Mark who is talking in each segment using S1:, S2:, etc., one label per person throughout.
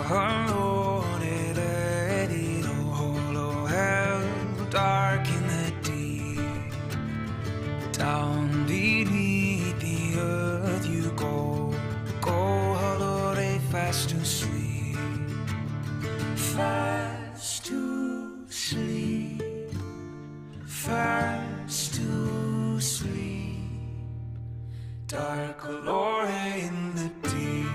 S1: unloaded, let it all hollow held, dark in the deep. Down beneath the earth you go, huddled fast to sleep, fast to sleep, fast to sleep. Dark glory in the deep.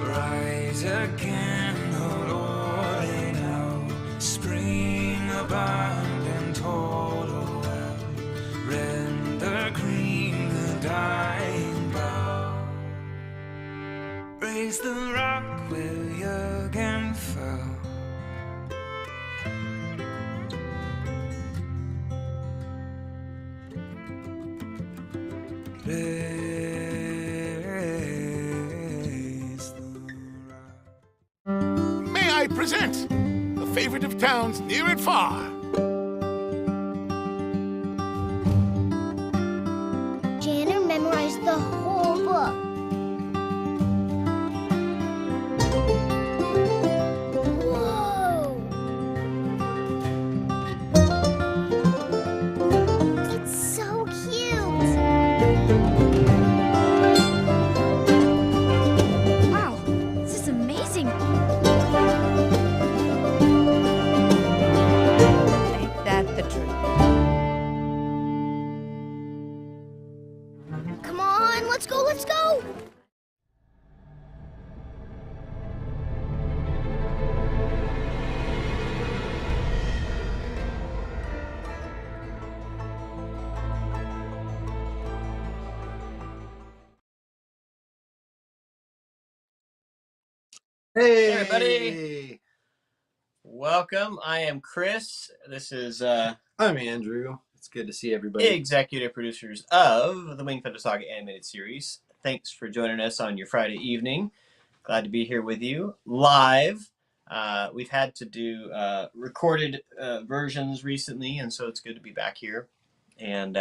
S1: Rise again, O Lord, and now spring abundant, total well. Render green the dying bough. Raise the rock where you again fell.
S2: May I present the favorite of towns near and far.
S3: Jana memorized the whole book. Whoa! It's so cute.
S4: Wow, this is amazing. Ain't that the truth?
S3: Come on, let's go, let's go!
S5: Hey,
S6: everybody. Welcome. I am Chris. This is
S5: I'm Andrew. It's good to see everybody.
S6: executive producers of the Wingfeather Saga animated series. Thanks for joining us on your Friday evening. Glad to be here with you live. We've had to do recorded versions recently, and so it's good to be back here. And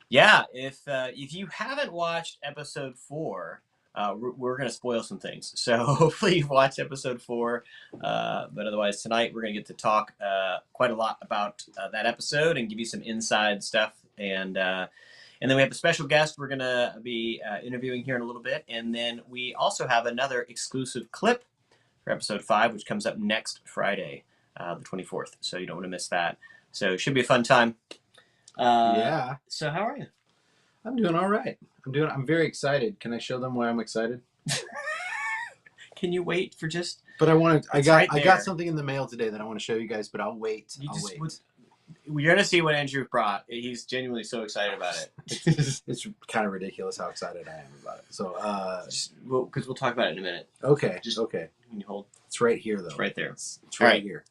S6: yeah, if you haven't watched episode 4, we're going to spoil some things. So hopefully you've watched episode 4. But otherwise, tonight we're going to get to talk quite a lot about that episode and give you some inside stuff. And then we have a special guest we're going to be interviewing here in a little bit. And then we also have another exclusive clip for episode 5, which comes up next Friday, the 24th. So you don't want to miss that. So it should be a fun time.
S5: Yeah.
S6: So how are you?
S5: I'm doing all right. I'm very excited. Can I show them why I'm excited?
S6: Can you wait for just?
S5: But I got
S6: there.
S5: something in the mail today that I want to show you guys, but I'll wait.
S6: You're gonna see what Andrew brought. He's genuinely so excited about it.
S5: It's kind of ridiculous how excited I am about it. So,
S6: Because we'll talk about it in a minute.
S5: okay.
S6: Just
S5: okay.
S6: Can you hold?
S5: It's right here, though.
S6: It's right there.
S5: It's right
S6: All right.
S5: here.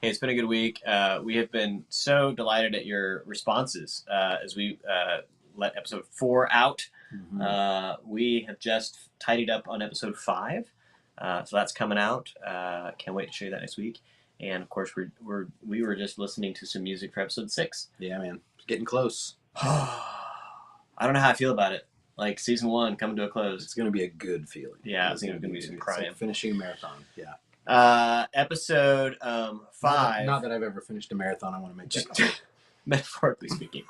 S6: Hey, it's been a good week. We have been so delighted at your responses as we let episode 4 out.
S5: Mm-hmm.
S6: We have just tidied up on episode 5, so that's coming out. Can't wait to show you that next week. And of course, we were just listening to some music for episode 6.
S5: Yeah, man, it's getting close.
S6: I don't know how I feel about it. Like season 1 coming to a close.
S5: It's gonna be a good feeling.
S6: Yeah, I think it's gonna be some crying.
S5: Like finishing a marathon. Yeah.
S6: Episode 5.
S5: Not that I've ever finished a marathon. I want to make that clear.
S6: Metaphorically speaking.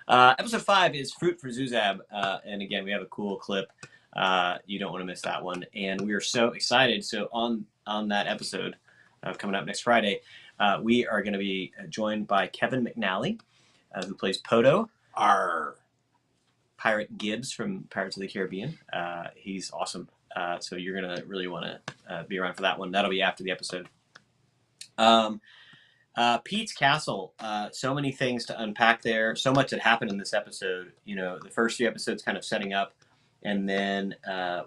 S6: Episode 5 is Fruit for Zuzab, and again, we have a cool clip. You don't want to miss that one, and we are so excited. So on that episode coming up next Friday, we are going to be joined by Kevin McNally, who plays Poto, our Pirate Gibbs from Pirates of the Caribbean. He's awesome. So you're going to really want to be around for that one. That'll be after the episode. Peet's Castle, so many things to unpack there. So much that happened in this episode. You know, the first few episodes kind of setting up, and then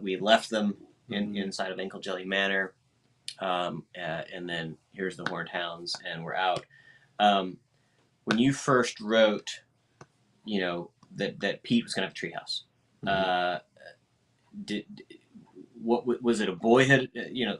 S6: we left them inside of Ankle Jelly Manor. And then here's the Horned Hounds, and we're out. When you first wrote, you know, that Peet was going to have a treehouse, what was it, a boyhood,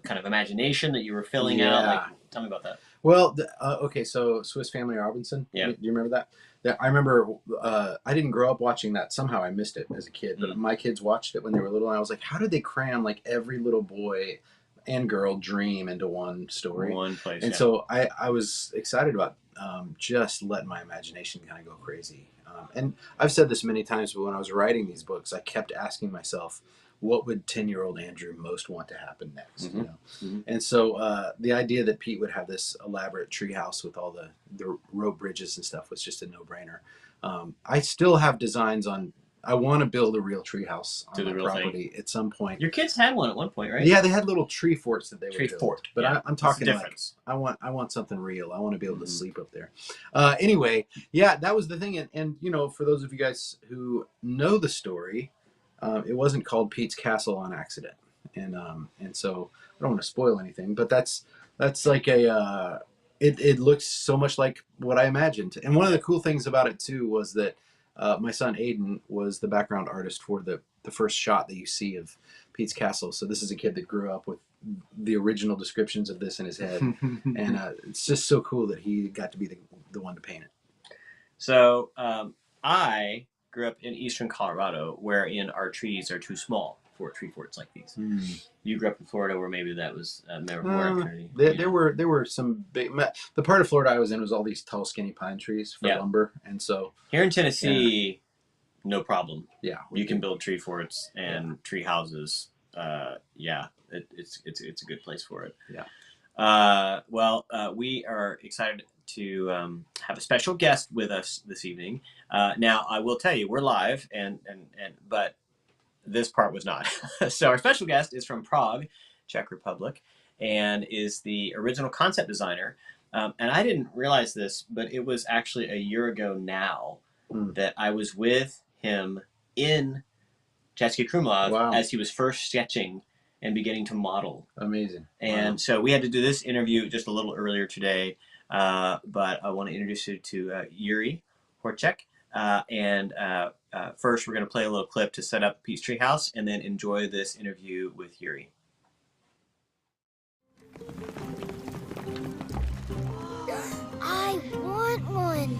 S6: kind of imagination that you were filling out? Like, tell me about that.
S5: Well, okay, so Swiss Family Robinson.
S6: Yeah.
S5: Do you remember that? I remember. I didn't grow up watching that. Somehow I missed it as a kid. But my kids watched it when they were little, and I was like, how did they cram like every little boy and girl dream into one story?
S6: One place.
S5: And
S6: yeah.
S5: so I was excited about just letting my imagination kind of go crazy. And I've said this many times, but when I was writing these books, I kept asking myself, what would 10-year-old Andrew most want to happen next?
S6: Mm-hmm.
S5: You know?
S6: Mm-hmm.
S5: And so the idea that Peet would have this elaborate treehouse with all the rope bridges and stuff was just a no-brainer. I still have designs on. I want to build a real treehouse on my property at some point.
S6: Your kids had one at one point, right?
S5: Yeah, they had little tree forts that they would build.
S6: Fort.
S5: But
S6: yeah.
S5: I'm talking like I want something real. I want to be able to sleep up there. Anyway, yeah, that was the thing. And you know, for those of you guys who know the story, it wasn't called Peet's Castle on accident. And so I don't want to spoil anything, but that's like a it looks so much like what I imagined. And one of the cool things about it too was that my son Aiden was the background artist for the first shot that you see of Peet's Castle. So this is a kid that grew up with the original descriptions of this in his head, and it's just so cool that he got to be the one to paint it.
S6: So I grew up in eastern Colorado, wherein our trees are too small for tree forts like these. You grew up in Florida, where maybe that was more opportunity.
S5: There were some big. The part of Florida I was in was all these tall, skinny pine trees for lumber, and so
S6: here in Tennessee, no problem.
S5: Yeah,
S6: you can build tree forts and tree houses. It's a good place for it.
S5: Yeah.
S6: We are excited to have a special guest with us this evening. Now, I will tell you, we're live, but this part was not. So our special guest is from Prague, Czech Republic, and is the original concept designer. And I didn't realize this, but it was actually a year ago now that I was with him in Český Krumlov as he was first sketching and beginning to model.
S5: Amazing.
S6: And so we had to do this interview just a little earlier today, but I want to introduce you to Yuri Horchek. First, we're going to play a little clip to set up Peet's Treehouse, and then enjoy this interview with Yuri.
S3: I want one.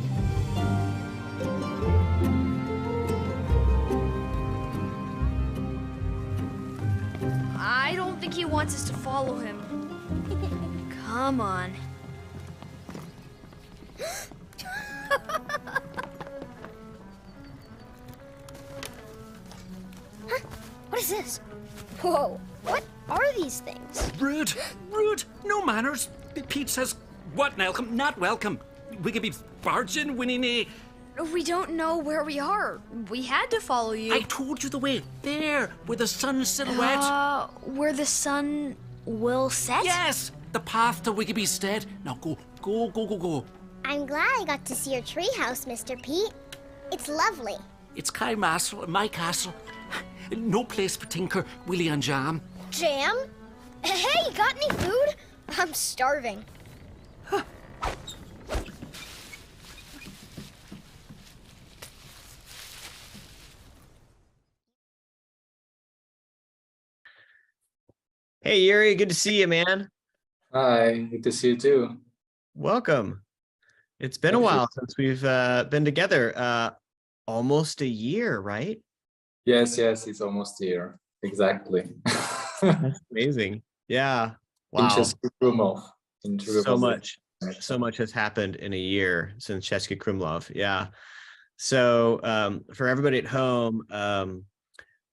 S4: I don't think he wants us to follow him. Come on.
S3: What is this? Whoa, what are these things?
S7: Rude, rude, no manners. Peet says, what, welcome, not welcome. We could be virgin, winning.
S4: We don't know where we are. We had to follow you.
S7: I told you the way. There, where the sun's silhouette.
S4: Where the sun will set?
S7: Yes, the path to Igiby stead. Now go, go, go, go, go.
S3: I'm glad I got to see your treehouse, Mr. Peet. It's lovely.
S7: It's Kai Mastle, my castle. No place for Tinker, Willie and Jam.
S3: Jam? Hey, got any food? I'm starving.
S6: Hey, Yuri, good to see you, man.
S8: Hi, good to see you too.
S6: Welcome. It's been a while since we've been together. Almost a year, right?
S8: Yes, it's almost here. Exactly.
S6: That's amazing. Yeah. Wow.
S8: In Český Krumlov.
S6: So much has happened in a year since Český Krumlov. Yeah. So for everybody at home,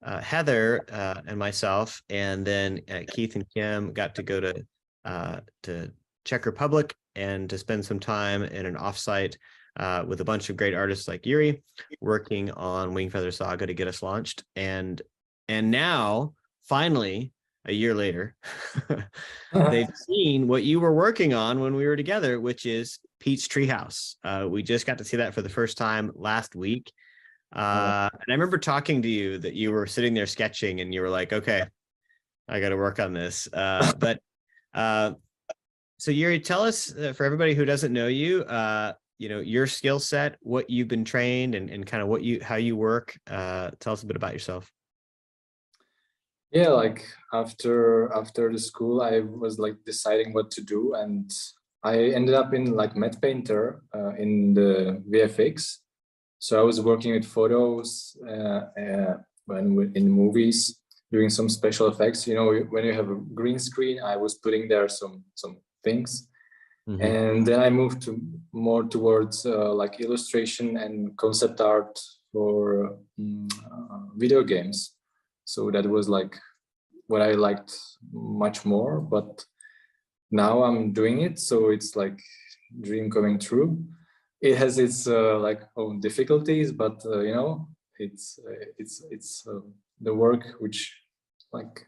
S6: Heather and myself, and then Keith and Kim got to go to Czech Republic and to spend some time in an offsite with a bunch of great artists like Yuri, working on Wingfeather Saga to get us launched. And now, finally, a year later, they've seen what you were working on when we were together, which is Peet's Treehouse. We just got to see that for the first time last week. And I remember talking to you that you were sitting there sketching and you were like, okay, I got to work on this. So Yuri, tell us, for everybody who doesn't know you, your skill set, what you've been trained, and kind of how you work. Tell us a bit about yourself.
S8: Yeah, like after the school, I was like deciding what to do, and I ended up in like matte painter in the VFX. So I was working with photos in movies, doing some special effects. You know, when you have a green screen, I was putting there some things. Mm-hmm. And then I moved to more towards like illustration and concept art for video games. So that was like what I liked much more, but now I'm doing it. So it's like dream coming true. It has its like own difficulties, but you know, it's the work which like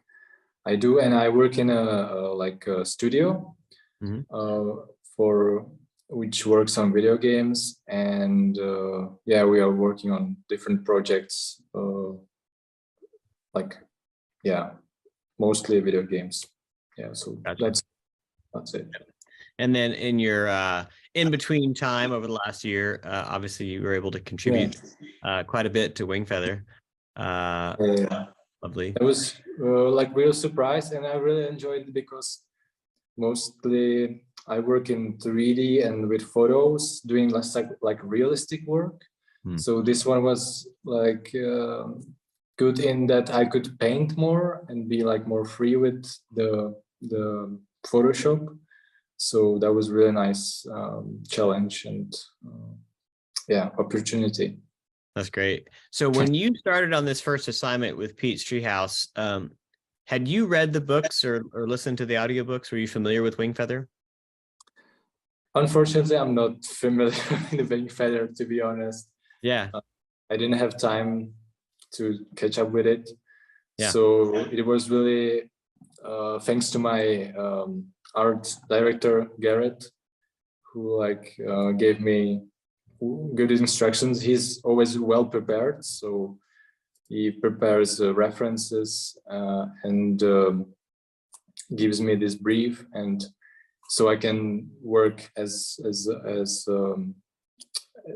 S8: I do, and I work in a studio. Mm-hmm. For which works on video games, and yeah, we are working on different projects, like yeah, mostly video games. Yeah, so gotcha. That's it.
S6: And then in your in between time over the last year, obviously you were able to contribute quite a bit to Wingfeather. Yeah. Lovely.
S8: It was like real surprise, and I really enjoyed it because mostly I work in 3D and with photos, doing less like realistic work. So this one was like good in that I could paint more and be like more free with the Photoshop. So that was really nice challenge and yeah, opportunity.
S6: That's great. So when you started on this first assignment with Peet's Treehouse, had you read the books or listened to the audiobooks? Were you familiar with Wingfeather?
S8: Unfortunately, I'm not familiar with Wingfeather, to be honest.
S6: Yeah.
S8: I didn't have time to catch up with it. Yeah. So it was really thanks to my art director, Garrett, who like gave me good instructions. He's always well prepared. So he prepares references and gives me this brief, and so I can work as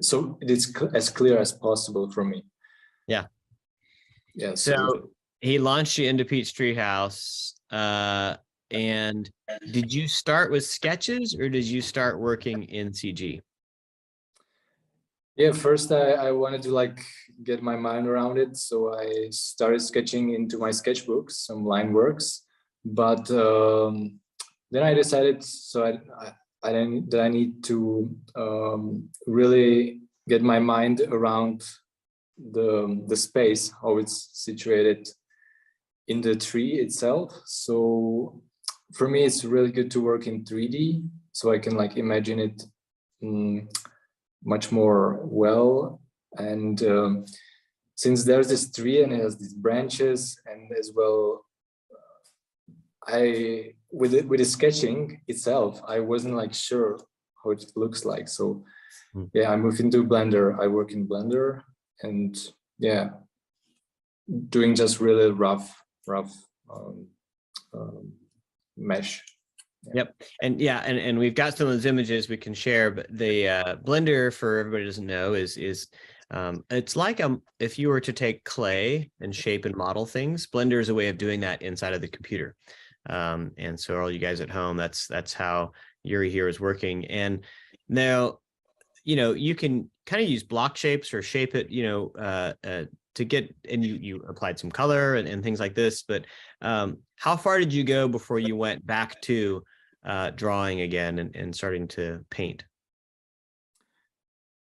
S8: so it's as clear as possible for me.
S6: Yeah.
S8: Yeah.
S6: So he launched you into Peet's Treehouse, and did you start with sketches or did you start working in CG?
S8: Yeah, first I wanted to like get my mind around it, so I started sketching into my sketchbooks, some line works, but then I decided that I need to really get my mind around the space, how it's situated in the tree itself. So for me, it's really good to work in 3D, so I can like imagine it much more well. And since there's this tree and it has these branches, and as well, with the sketching itself, I wasn't like sure how it looks like. So yeah, I moved into Blender. I work in Blender, and yeah, doing just really rough mesh.
S6: Yep. And yeah, and we've got some of those images we can share, but the Blender, for everybody who doesn't know, is it's like if you were to take clay and shape and model things, Blender is a way of doing that inside of the computer. And so all you guys at home, that's how Yuri here is working. And now, you know, you can kind of use block shapes or shape it, you know, to get, and you applied some color and things like this, but how far did you go before you went back to drawing again and starting to paint?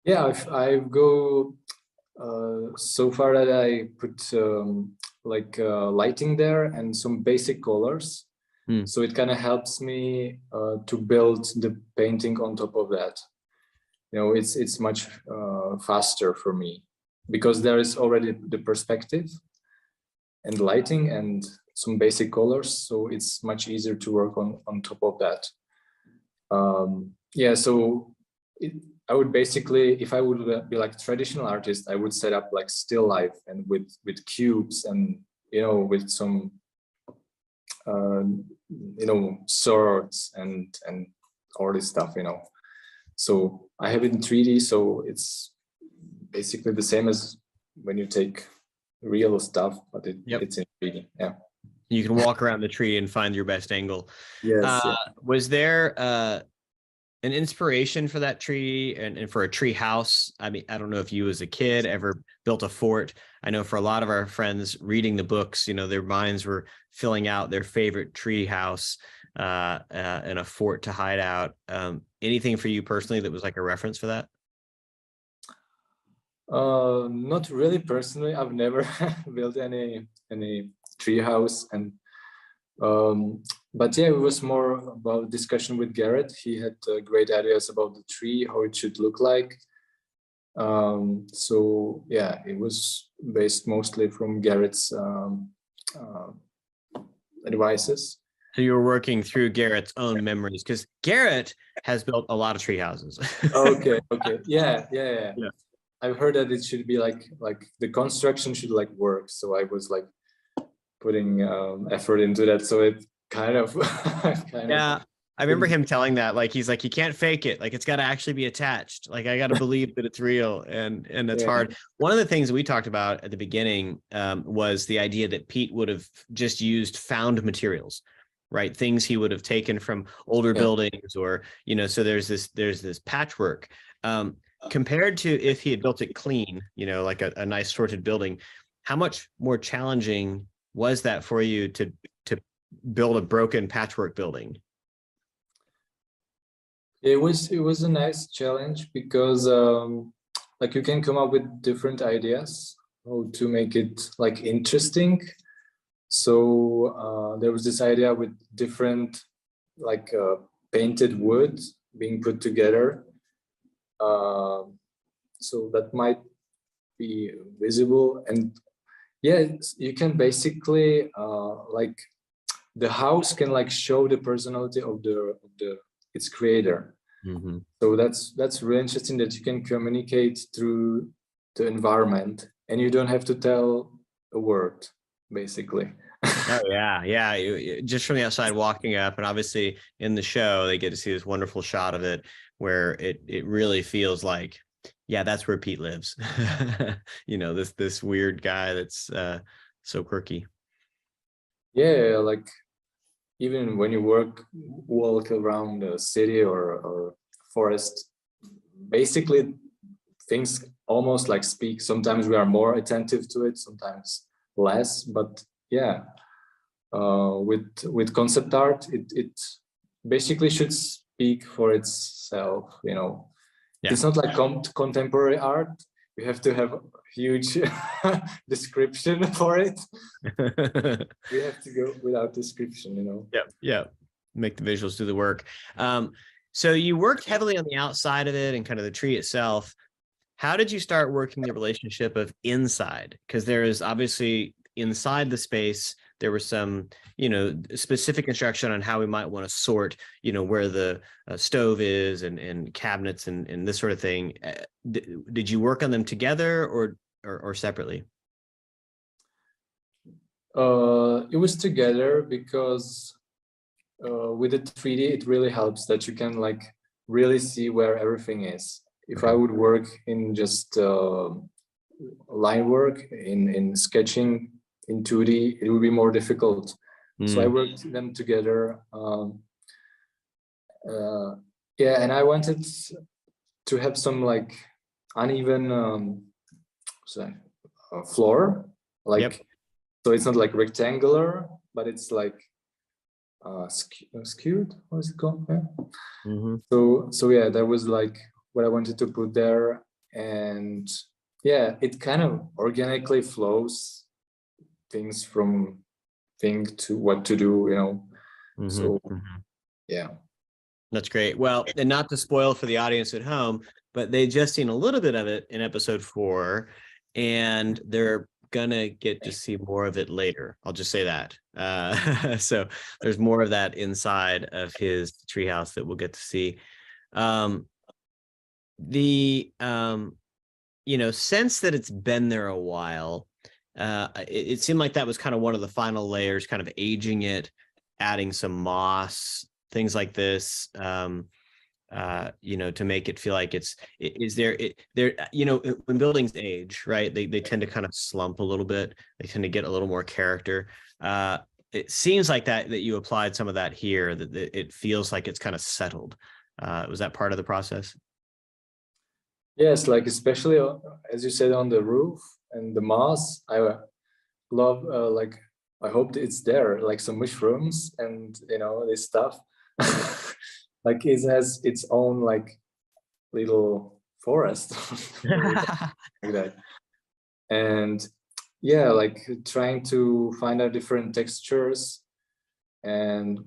S8: Yeah, I go so far that I put like lighting there and some basic colors. So it kind of helps me to build the painting on top of that. You know, it's much faster for me because there is already the perspective and lighting and some basic colors. So it's much easier to work on top of that. Yeah, so I would basically, if I would be like a traditional artist, I would set up like still life and with cubes and, you know, with some, you know, swords and all this stuff, you know. So I have it in 3D, so it's basically the same as when you take real stuff, but it's in 3D. Yeah.
S6: You can walk around the tree and find your best angle.
S8: Yes.
S6: Was there an inspiration for that tree and for a tree house? I mean, I don't know if you as a kid ever built a fort. I know for a lot of our friends reading the books, you know, their minds were filling out their favorite tree house and a fort to hide out. Anything for you personally that was like a reference for that?
S8: Not really personally. I've never built any tree house, and but yeah, it was more about discussion with Garrett. He had great ideas about the tree, how it should look like. So yeah, it was based mostly from Garrett's advices.
S6: So you were working through Garrett's own memories, because Garrett has built a lot of tree houses.
S8: Okay. Yeah. I've heard that it should be like the construction should like work. So I was like putting effort into that. So it kind of
S6: yeah. I remember him telling that, like, he's like, you can't fake it. Like, it's got to actually be attached. Like, I got to believe that it's real. And it's hard. One of the things we talked about at the beginning was the idea that Peet would have just used found materials, right? Things he would have taken from older buildings, or, you know, so there's this patchwork compared to if he had built it clean, you know, like a nice sorted building. How much more challenging was that for you to build a broken patchwork building?
S8: It was a nice challenge because like you can come up with different ideas how to make it like interesting. So there was this idea with different like painted wood being put together. So that might be visible, and yeah, you can basically like the house can like show the personality of its creator.
S6: Mm-hmm.
S8: So that's really interesting that you can communicate through the environment and you don't have to tell a word, basically.
S6: Oh yeah. Just from the outside walking up, and obviously in the show they get to see this wonderful shot of it where it really feels like, yeah, that's where Peet lives. You know, this weird guy that's so quirky.
S8: Yeah, like even when you walk around a city or forest, basically things almost like speak. Sometimes we are more attentive to it, sometimes less. But yeah, with concept art, it basically should speak for itself. You know, it's not like contemporary art. You have to have a huge description for it. We have to go without description, you know.
S6: Yeah. Make the visuals do the work. So you worked heavily on the outside of it and kind of the tree itself. How did you start working the relationship of inside? Because there is obviously inside the space, there was some, you know, specific instruction on how we might want to sort, you know, where the stove is and cabinets and this sort of thing. Did you work on them together or separately?
S8: It was together because with the 3D, it really helps that you can like really see where everything is. If I would work in just line work in sketching in 2D, it would be more difficult. So I worked them together. Yeah, and I wanted to have some like uneven floor, like so it's not like rectangular, but it's like skewed. What is it called? Yeah. So yeah, that was like what I wanted to put there, and yeah, it kind of organically flows things from thing to what to do, you know. So yeah,
S6: that's great. Well, and not to spoil for the audience at home, but they just seen a little bit of it in episode 4, and they're gonna get to see more of it later. I'll just say that. So there's more of that inside of his treehouse that we'll get to see. You know, sense that it's been there a while, it seemed like that was kind of one of the final layers, kind of aging it, adding some moss, things like this, you know, to make it feel like you know, when buildings age, right, they tend to kind of slump a little bit. They tend to get a little more character. It seems like that you applied some of that here, that it feels like it's kind of settled. Was that part of the process?
S8: Yes, like especially as you said on the roof and the moss, I love like I hope it's there, like some mushrooms and this stuff. Like it has its own like little forest like that. And yeah, like trying to find out different textures and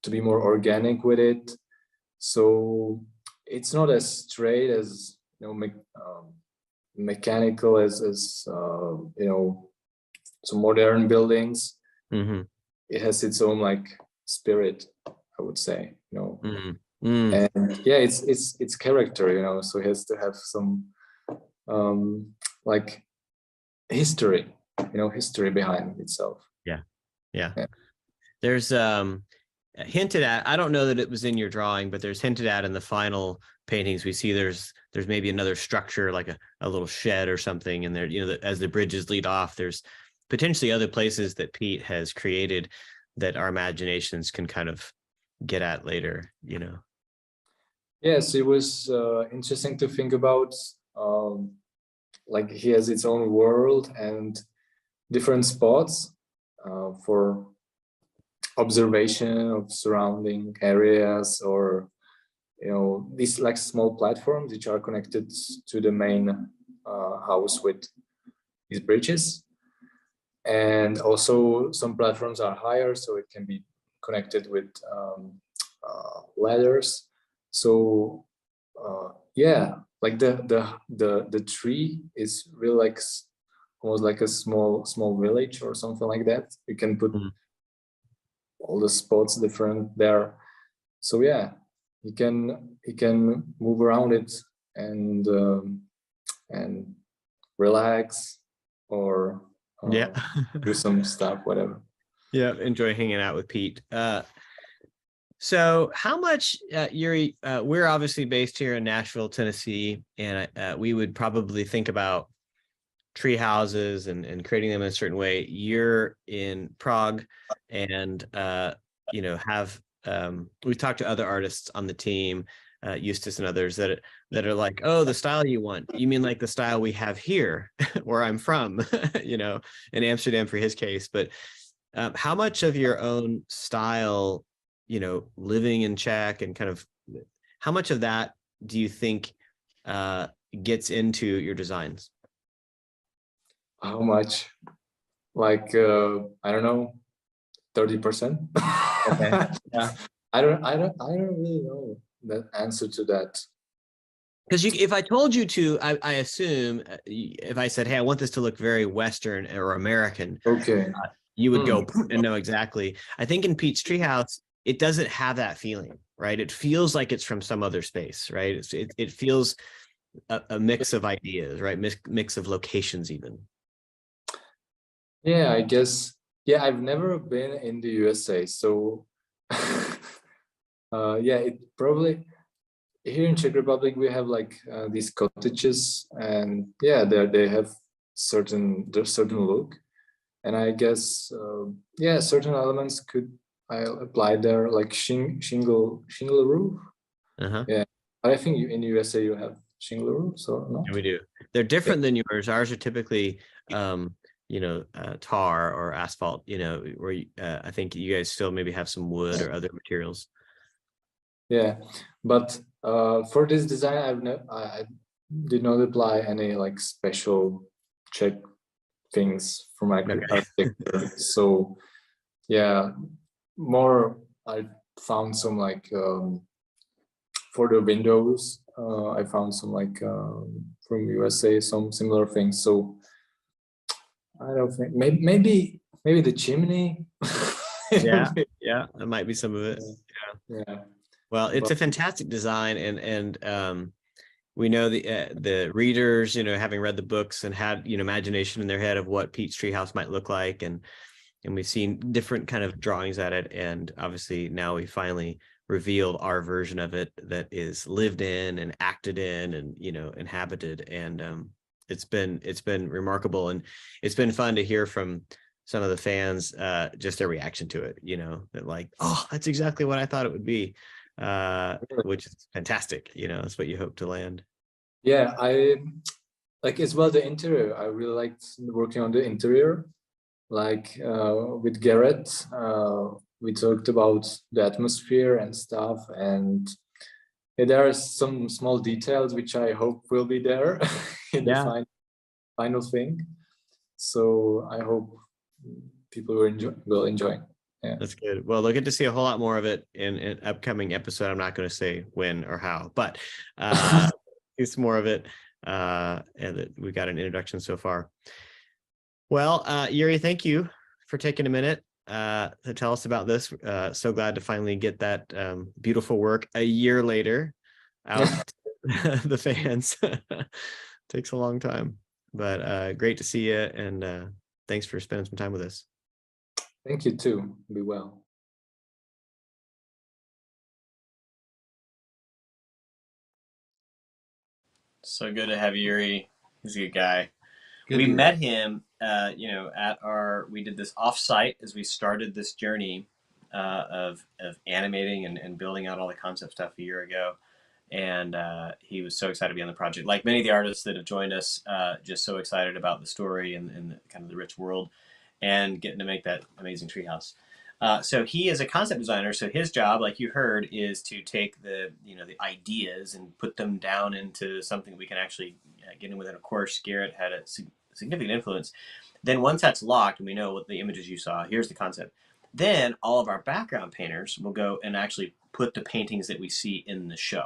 S8: to be more organic with it. So it's not as straight as mechanical as some modern buildings.
S6: Mm-hmm.
S8: It has its own like spirit, I would say.
S6: Mm-hmm. Mm.
S8: And yeah, it's character, so it has to have some like history, history behind itself.
S6: Yeah. There's hinted at, I don't know that it was in your drawing, but there's hinted at in the final paintings we see there's maybe another structure, like a little shed or something, and there, as the bridges lead off, there's potentially other places that Peet has created that our imaginations can kind of get at later.
S8: Yes, it was interesting to think about. Like he has its own world and different spots for observation of surrounding areas, or these like small platforms which are connected to the main house with these bridges. And also some platforms are higher, so it can be connected with ladders. So yeah, like the tree is really like almost like a small village or something like that. You can put all the spots different there. So yeah, he can move around it and relax or do some stuff, whatever.
S6: Yeah, enjoy hanging out with Peet. So how much, Yuri, we're obviously based here in Nashville, Tennessee, and we would probably think about tree houses and creating them in a certain way. You're in Prague, and we've talked to other artists on the team, Eustace and others, that are like, oh, the style you want. You mean like the style we have here where I'm from, in Amsterdam for his case. But how much of your own style, living in Czech, and kind of how much of that do you think gets into your designs?
S8: How much? Like I don't know, 30%.
S6: Okay. Yeah.
S8: I don't really know the answer to that.
S6: Because if I told you to, I assume if I said, hey, I want this to look very Western or American,
S8: okay,
S6: you would go and know exactly. I think in Peet's Treehouse, it doesn't have that feeling, right? It feels like it's from some other space, right? It feels a mix of ideas, right? Mix of locations even.
S8: Yeah, I guess. Yeah, I've never been in the USA, so yeah, it probably here in Czech Republic we have like these cottages, and yeah, they have certain look, and I guess yeah, certain elements could I apply there, like shingle roof. Yeah, but I think in the USA you have shingle roofs, or not?
S6: Yeah, we do. They're different than yours. Ours are typically tar or asphalt, where I think you guys still maybe have some wood or other materials.
S8: Yeah, but for this design, I did not apply any like special Czech things for my architecture. So yeah, more I found some like for the windows, I found some like from USA, some similar things. So I don't think maybe the chimney.
S6: Yeah, that might be some of it.
S8: Yeah.
S6: Well, it's a fantastic design, and we know the readers, having read the books and had imagination in their head of what Peet's Treehouse might look like, and we've seen different kind of drawings at it, and obviously now we finally revealed our version of it that is lived in and acted in and inhabited, and it's been remarkable, and it's been fun to hear from some of the fans just their reaction to it, that like, oh, that's exactly what I thought it would be. which is fantastic. You know, that's what you hope to land.
S8: Yeah, I like as well the interior. I really liked working on the interior. Like with Garrett, we talked about the atmosphere and stuff, and there are some small details which I hope will be there in the final thing. So I hope people will enjoy. Yeah,
S6: that's good. Well, they'll get to see a whole lot more of it in an upcoming episode. I'm not going to say when or how, but it's more of it, and that we got an introduction so far. Well, Yuri, thank you for taking a minute to tell us about this. So glad to finally get that beautiful work a year later out to the fans. Takes a long time, but great to see you, and thanks for spending some time with us.
S8: Thank you too. Be well.
S6: So good to have Yuri. He's a good guy.
S5: Good
S6: we
S5: dude.
S6: met him, we did this offsite as we started this journey of animating and building out all the concept stuff a year ago. And he was so excited to be on the project. Like many of the artists that have joined us, just so excited about the story and the, kind of the rich world and getting to make that amazing treehouse. So he is a concept designer. So his job, like you heard, is to take the ideas and put them down into something we can actually get in with it. Of course, Garrett had a significant influence. Then once that's locked and we know what the images you saw, here's the concept. Then all of our background painters will go and actually put the paintings that we see in the show.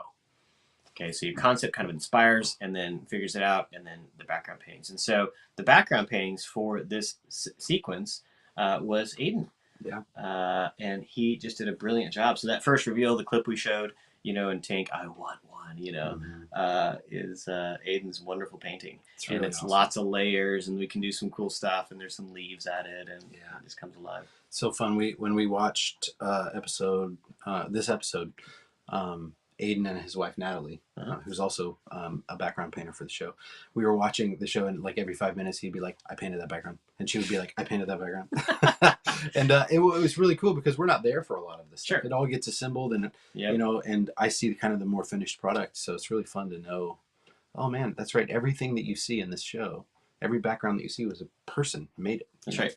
S6: Okay, so your concept kind of inspires and then figures it out, and then the background paintings. And so the background paintings for this sequence was Aiden.
S5: Yeah.
S6: And he just did a brilliant job. So that first reveal, the clip we showed, in Tank, I want one, is Aiden's wonderful painting. It's really awesome. Lots of layers, and we can do some cool stuff, and there's some leaves added, and it just comes alive.
S5: So fun. When we watched this episode, Aiden and his wife Natalie, who's also a background painter for the show, we were watching the show, and like every 5 minutes he'd be like, I painted that background, and she would be like, I painted that background. And it was really cool because we're not there for a lot of this stuff. It all gets assembled, and and I see kind of the more finished product, so it's really fun to know, oh man, that's right, everything that you see in this show, every background that you see was a person made it.
S6: That's right.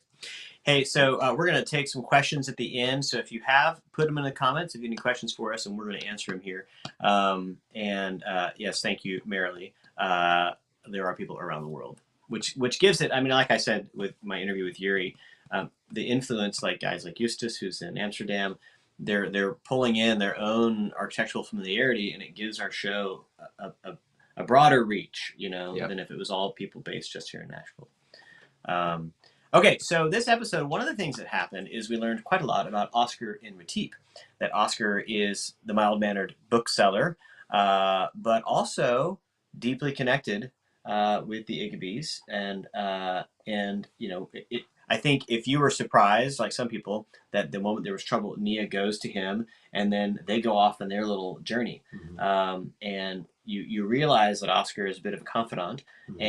S6: Hey, so we're going to take some questions at the end. So if you have, put them in the comments if you have any questions for us, and we're going to answer them here. Yes, thank you, Marilee. There are people around the world, which gives it, I mean, like I said with my interview with Yuri, the influence, like guys like Eustace, who's in Amsterdam, they're pulling in their own architectural familiarity, and it gives our show a broader reach, than if it was all people based just here in Nashville. Okay, so this episode, one of the things that happened is we learned quite a lot about Oskar and Retief. That Oskar is the mild-mannered bookseller, but also deeply connected with the Igibys. And I think if you were surprised, like some people, that the moment there was trouble, Nia goes to him, and then they go off on their little journey. Mm-hmm. And you realize that Oskar is a bit of a confidant, mm-hmm.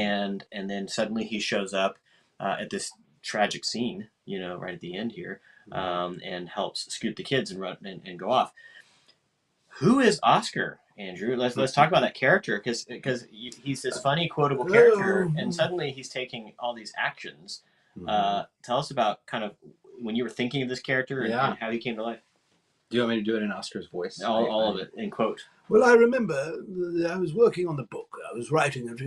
S6: and then suddenly he shows up at this tragic scene, right at the end here, and helps scoot the kids and run and go off. Who is Oskar, Andrew? Let's talk about that character, because he's this funny, quotable character, and suddenly he's taking all these actions. Tell us about kind of when you were thinking of this character and how he came to life.
S5: Do you want me to do it in Oscar's voice?
S6: All of it in quote.
S9: Well, I remember I was working on the book. I was writing it.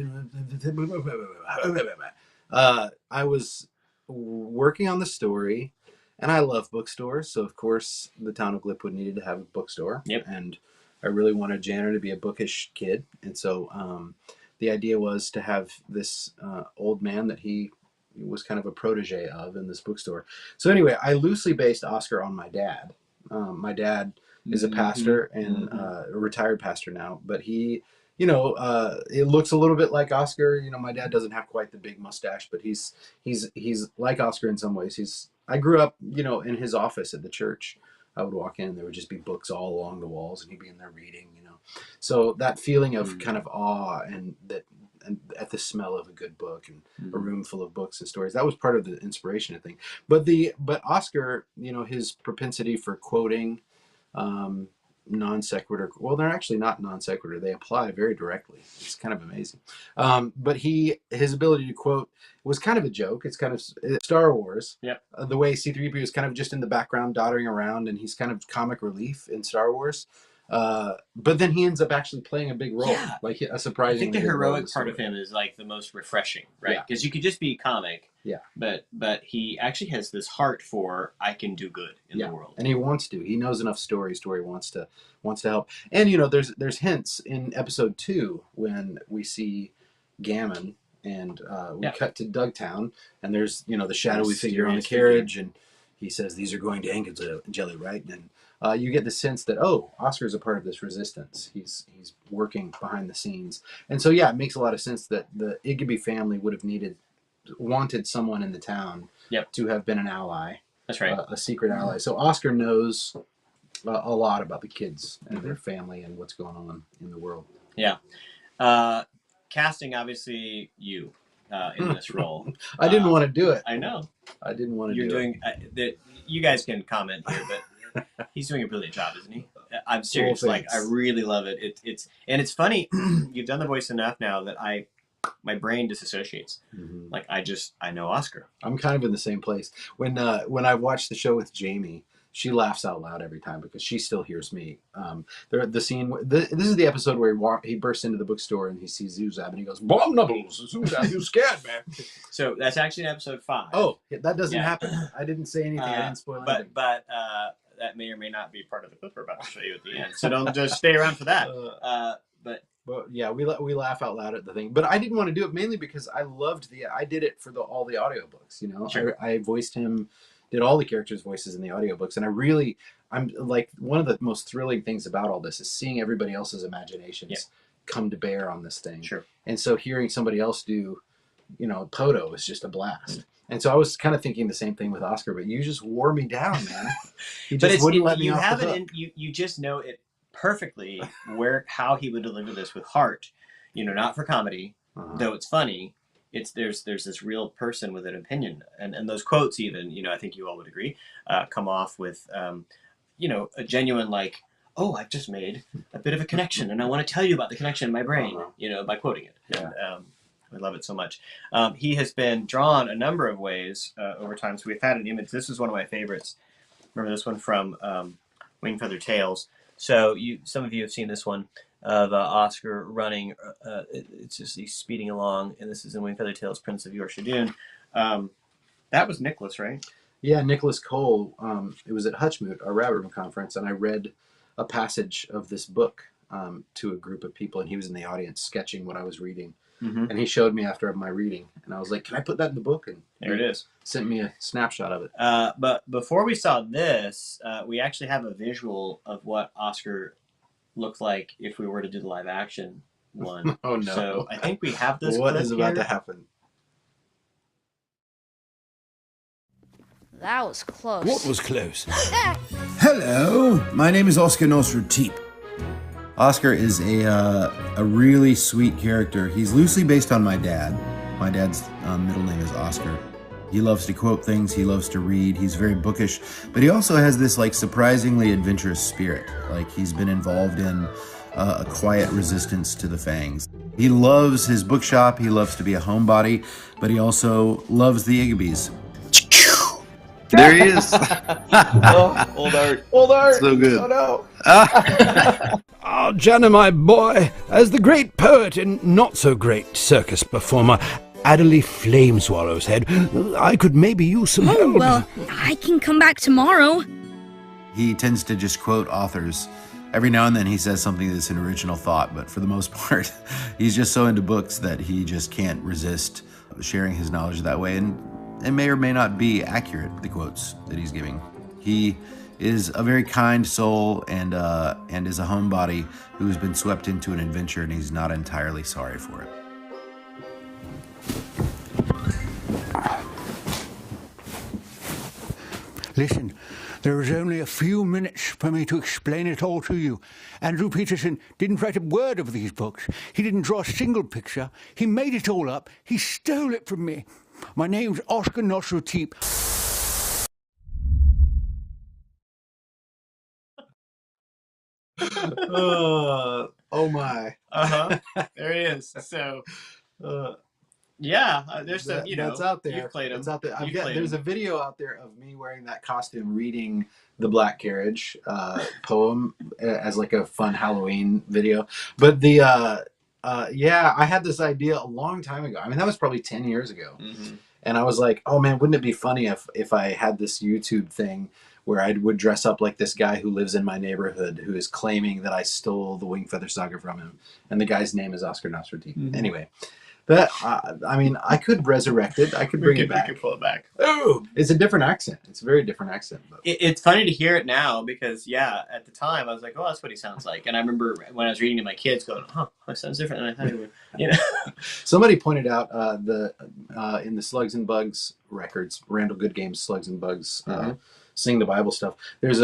S5: I was working on the story, and I love bookstores, so of course the town of Glipwood needed to have a bookstore.
S6: Yep.
S5: And I really wanted Janner to be a bookish kid, and so the idea was to have this old man that he was kind of a protege of in this bookstore. So anyway, I loosely based Oskar on my dad. My dad is a pastor and a retired pastor now, but he, it looks a little bit like Oskar. My dad doesn't have quite the big mustache, but he's like Oskar in some ways. I grew up, in his office at the church. I would walk in and there would just be books all along the walls, and he'd be in there reading, So that feeling of kind of awe and at the smell of a good book and a room full of books and stories, that was part of the inspiration, I think. But Oskar, his propensity for quoting, non sequitur. Well, they're actually not non sequitur. They apply very directly. It's kind of amazing. But his ability to quote was kind of a joke. It's kind of Star Wars.
S6: Yep.
S5: The way C-3PO is kind of just in the background, doddering around, and he's kind of comic relief in Star Wars. But then he ends up actually playing a big role, like a surprising.
S6: I think the heroic part of him is like the most refreshing, right? Because you could just be comic, but he actually has this heart for I can do good in the world,
S5: and he wants to. He knows enough stories to where he wants to help. And there's hints in episode 2 when we see Gammon and we cut to Dugtown, and there's the shadowy figure on the carriage, and he says these are going to Jelly, right? And you get the sense that Oskar is a part of this resistance. He's working behind the scenes, and so it makes a lot of sense that the Igiby family would have wanted someone in the town to have been an ally.
S6: That's right,
S5: a secret ally. So Oskar knows a lot about the kids and their family and what's going on in the world.
S6: Yeah, casting obviously you in this role.
S5: I didn't want to do it.
S6: I know.
S5: I didn't want to.
S6: You're doing that. You guys can comment here, but he's doing a brilliant job, isn't he? I'm serious.
S5: Well,
S6: I really love it. It's funny. You've done the voice enough now that my brain disassociates.
S5: Mm-hmm.
S6: Like I know Oskar.
S5: I'm kind of in the same place. When I watch the show with Jamie, she laughs out loud every time because she still hears me. The scene. This is the episode where he bursts into the bookstore and he sees Zuzab and he goes, "Bomb Nubbles, Zuzab, you scared, man."
S6: So that's actually in episode 5.
S5: Oh, that doesn't happen. I didn't say anything. I didn't spoil anything.
S6: But that may or may not be part of the clip we're about to show you at the end. So don't just stay around for that. But
S5: yeah, we laugh out loud at the thing. But I didn't want to do it mainly because I loved I did it for all the audiobooks.
S6: Sure.
S5: I voiced him. Did all the characters' voices in the audiobooks, and I'm like, one of the most thrilling things about all this is seeing everybody else's imaginations come to bear on this thing.
S6: Sure.
S5: And so hearing somebody else do, Poto is just a blast. And so I was kind of thinking the same thing with Oskar, but you just wore me down, man. He just wouldn't let me off the hook.
S6: You just know it perfectly how he would deliver this with heart. Not for comedy, though it's funny. There's this real person with an opinion, and those quotes even, I think you all would agree, come off with a genuine I've just made a bit of a connection and I want to tell you about the connection in my brain, by quoting it.
S5: Yeah.
S6: And I love it so much. He has been drawn a number of ways over time. So we've had an image. This is one of my favorites. Remember this one from Wingfeather Tales. So some of you have seen this one of Oskar running. It's just he's speeding along, and this is in Wingfeather Tales, Prince of Yorshadun. That was Nicholas, right?
S5: Yeah, Nicholas Cole. It was at Hutchmoot, our Rabbit Room conference, and I read a passage of this book to a group of people, and he was in the audience sketching what I was reading. Mm-hmm. And he showed me after my reading, and I was like, "Can I put that in the book?" And
S6: there it is.
S5: Sent me a snapshot of it.
S6: But before we saw this, we actually have a visual of what Oskar looked like if we were to do the live action one.
S5: Oh no!
S6: So I think we have this.
S5: What is about to happen?
S4: That was close.
S9: What was close?
S10: Hello, my name is Oskar Nosrateep. Oskar is a really sweet character. He's loosely based on my dad. My dad's middle name is Oskar. He loves to quote things. He loves to read. He's very bookish, but he also has this surprisingly adventurous spirit. He's been involved in a quiet resistance to the Fangs. He loves his bookshop. He loves to be a homebody, but he also loves the Igibys. There he is.
S6: Old art.
S10: Old art.
S9: So good.
S10: Oh no.
S9: Ah, Jana, my boy, as the great poet and not so great circus performer Adderley Flameswallow's head, I could maybe use some help.
S3: Well, I can come back tomorrow.
S10: He tends to just quote authors. Every now and then he says something that's an original thought, but for the most part, he's just so into books that he just can't resist sharing his knowledge that way, and it may or may not be accurate, the quotes that he's giving. He is a very kind soul and is a homebody who has been swept into an adventure, and he's not entirely sorry for it.
S9: Listen, there is only a few minutes for me to explain it all to you. Andrew Peterson didn't write a word of these books. He didn't draw a single picture. He made it all up. He stole it from me. My name's Oskar Nosrateep.
S5: Oh my.
S6: There it is. So, yeah, there's some,
S5: that's out there.
S6: You've played them.
S5: It's out there.
S6: Played
S5: there's a video out there of me wearing that costume, reading the Black Carriage poem as like a fun Halloween video. But the yeah, I had this idea a long time ago. I mean, that was probably 10 years ago. And I was like, oh man, wouldn't it be funny if I had this YouTube thing where I would dress up like this guy who lives in my neighborhood who is claiming that I stole the Wingfeather Saga from him. And the guy's name is Oskar Nosferty. Anyway, that I mean, I could resurrect it. I could bring it back.
S6: We could pull it back.
S5: Oh, it's a different accent. It's a very different accent. But.
S6: It's funny to hear it now because, yeah, at the time I was like, oh, that's what he sounds like. And I remember when I was reading to my kids going, that sounds different than I thought he would. You know?
S5: Somebody pointed out in the Slugs and Bugs records, Randall Good Games Slugs and Bugs Sing the Bible stuff. There's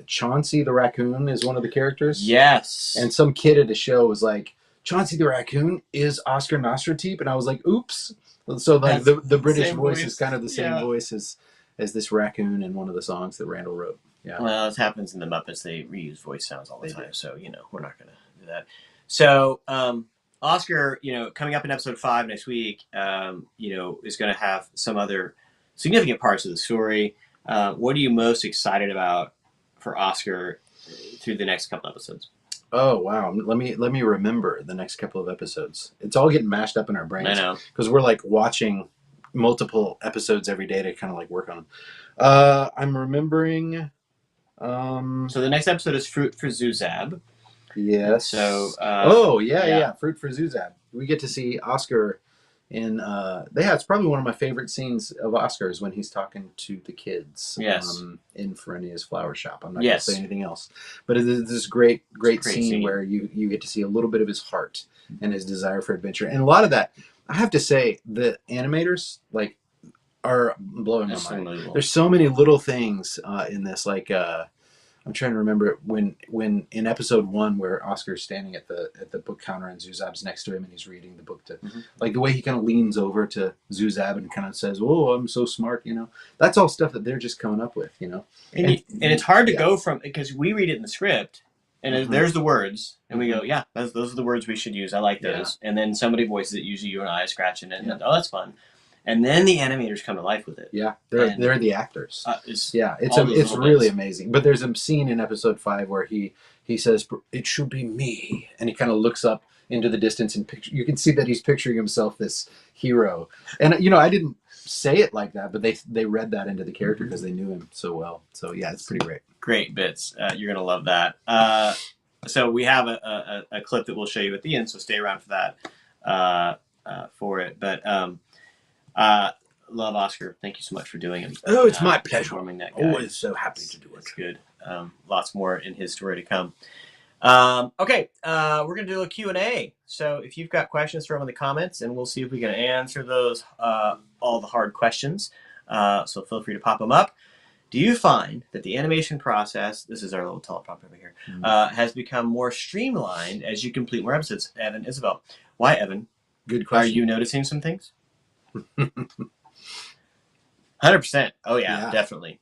S5: Chauncey the raccoon is one of the characters.
S6: Yes.
S5: And some kid at a show was like, Chauncey the raccoon is Oskar Nosferty, and I was like, oops. So like the British voice is kind of the same voice as this raccoon in one of the songs that Randall wrote. Yeah.
S6: Well, it happens in the Muppets. They reuse voice sounds all the time, so we're not going to do that. So Oskar, coming up in episode 5 next week, is going to have some other significant parts of the story. What are you most excited about for Oskar through the next couple episodes?
S5: Oh wow! Let me remember the next couple of episodes. It's all getting mashed up in our brains.
S6: I know,
S5: because we're like watching multiple episodes every day to kind of like work on them. I'm remembering.
S6: So the next episode is Fruit for Zuzab.
S5: Yes.
S6: So.
S5: Fruit for Zuzab. We get to see Oskar in. It's probably one of my favorite scenes of Oskar's when he's talking to the kids.
S6: Yes.
S5: In Ferenia's flower shop. I'm not going to say anything else. But it is this great scene where you get to see a little bit of his heart and his desire for adventure. And a lot of that, I have to say, the animators are blowing my mind. There's so many little things in this. I'm trying to remember when in episode 1 where Oscar's standing at the book counter and Zuzab's next to him and he's reading the book to like the way he kind of leans over to Zuzab and kind of says, "Oh, I'm so smart," That's all stuff that they're just coming up with, And
S6: it's hard to go from, because we read it in the script and there's the words and we go, yeah, those are the words we should use. I like those. And then somebody voices it, usually you and I scratching it, and oh, that's fun. And then the animators come to life with it.
S5: Yeah, they're the actors. It's really amazing. But there's a scene in episode 5 where he says, "It should be me," and he kind of looks up into the distance and you can see that he's picturing himself this hero. And I didn't say it like that, but they read that into the character because they knew him so well. So yeah, it's pretty great.
S6: Great bits. You're gonna love that. So we have a clip that we'll show you at the end. So stay around for that for it. But. Love Oskar. Thank you so much for doing it.
S5: Oh, it's my pleasure.
S6: That guy.
S5: Always so happy to do it.
S6: It's good. Lots more in his story to come. Okay, we're going to do a Q&A. So if you've got questions, throw them in the comments, and we'll see if we can answer those, all the hard questions. So feel free to pop them up. Do you find that the animation process, this is our little teleprompter over here, has become more streamlined as you complete more episodes? Evan, Isabel. Why, Evan?
S5: Good question.
S6: Are you noticing some things? 100%. Oh yeah, definitely.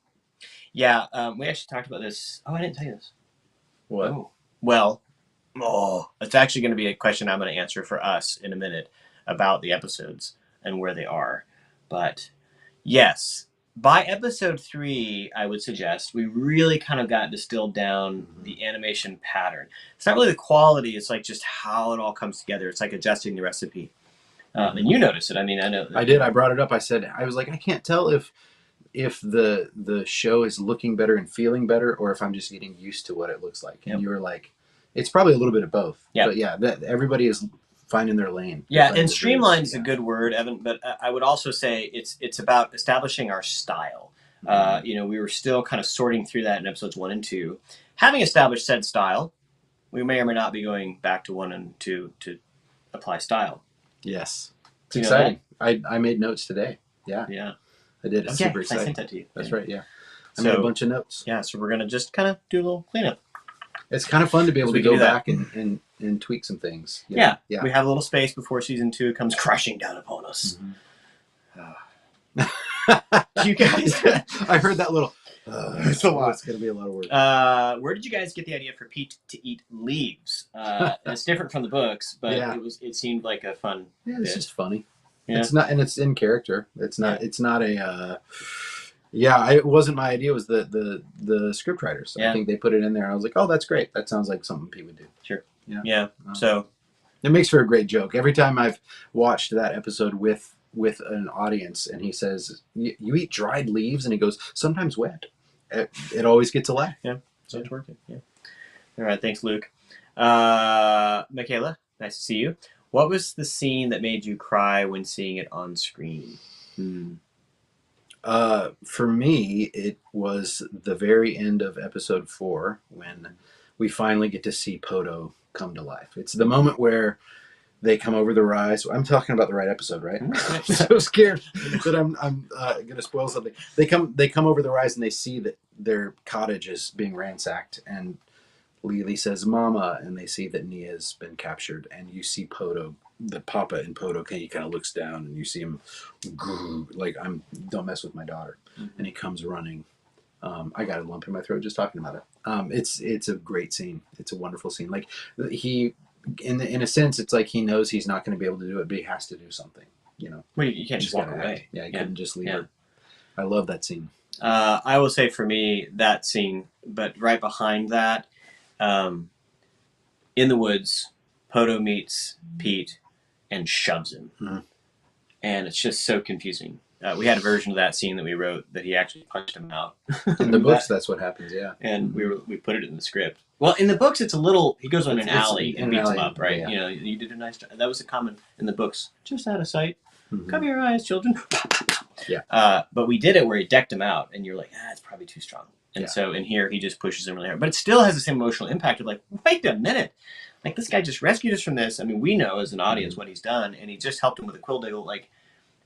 S6: Yeah, we actually talked about this. Oh, I didn't tell you this.
S5: What?
S6: Oh. Well, it's actually going to be a question I'm going to answer for us in a minute about the episodes and where they are. But yes, by episode 3, I would suggest we really kind of got distilled down the animation pattern. It's not really the quality; it's like just how it all comes together. It's like adjusting the recipe. And you noticed it. I mean, I know.
S5: I did. I brought it up. I was like, I can't tell if the show is looking better and feeling better, or if I'm just getting used to what it looks like. And you were like, it's probably a little bit of both. Yeah. But yeah, everybody is finding their lane.
S6: Yeah, and streamlined is a good word, Evan. But I would also say it's about establishing our style. We were still kind of sorting through that in episodes 1 and 2. Having established said style, we may or may not be going back to 1 and 2 to apply style.
S5: Yes. It's exciting. I made notes today. Yeah.
S6: Yeah.
S5: I did. It's super exciting.
S6: I sent that to you.
S5: That's right, yeah. I made a bunch of notes.
S6: Yeah, so we're going to just kind of do a little cleanup.
S5: It's kind of fun to be able to go back and tweak some things.
S6: Yeah. We have a little space before season 2 comes crashing down upon us.
S5: You guys, I heard that little...
S2: It's a lot.
S5: It's going to be a lot of work.
S6: Where did you guys get the idea for Pete to eat leaves? It's different from the books, but
S5: Yeah.
S6: it seemed like a fun.
S5: Yeah, it's
S6: bit.
S5: just funny.
S6: Yeah.
S5: It's not, and it's in character. It's not. It's not a. It wasn't my idea. It was the script writers.
S6: Yeah.
S5: I think they put it in there. I was like, oh, that's great. That sounds like something Pete would do.
S6: Sure.
S5: Yeah.
S6: Yeah. So
S5: it makes for a great joke. Every time I've watched that episode with an audience, and he says, "You eat dried leaves," and he goes, "Sometimes wet." It always gets a laugh.
S6: Yeah. So it's working. Yeah. All right. Thanks, Luke. Michaela, nice to see you. What was the scene that made you cry when seeing it on screen?
S5: For me, it was the very end of episode 4 when we finally get to see Poto come to life. It's the moment where they come over the rise. I'm talking about the right episode, right? I'm so scared that I'm going to spoil something. They come over the rise and they see that their cottage is being ransacked, and Lily says, "Mama," and they see that Nia's been captured, and you see Poto, the Papa in Poto, he kind of looks down, and you see him, like, don't mess with my daughter, and he comes running. I got a lump in my throat just talking about it. It's a great scene. It's a wonderful scene. Like he, in a sense, it's like he knows he's not going to be able to do it, but he has to do something. You know,
S6: Well, you can't just walk
S5: gotta
S6: away.
S5: act. Yeah, he couldn't just leave her. I love that scene.
S6: I will say for me that scene, but right behind that, in the woods, Poto meets Pete and shoves him, and it's just so confusing. We had a version of that scene that we wrote that he actually punched him out.
S5: In the books, that's what happens. Yeah,
S6: and we put it in the script. Well, in the books, it's a little. He goes on an alley and beats him up, right?
S5: Yeah.
S6: You know, you did a nice job. That was a comment in the books. Just out of sight. Cover your eyes, children.
S5: Yeah.
S6: But we did it where he decked him out, and you're like, it's probably too strong. And so in here, he just pushes him really hard. But it still has the same emotional impact of like, wait a minute. Like, this guy just rescued us from this. I mean, we know as an audience what he's done, and he just helped him with a quill diggle, like,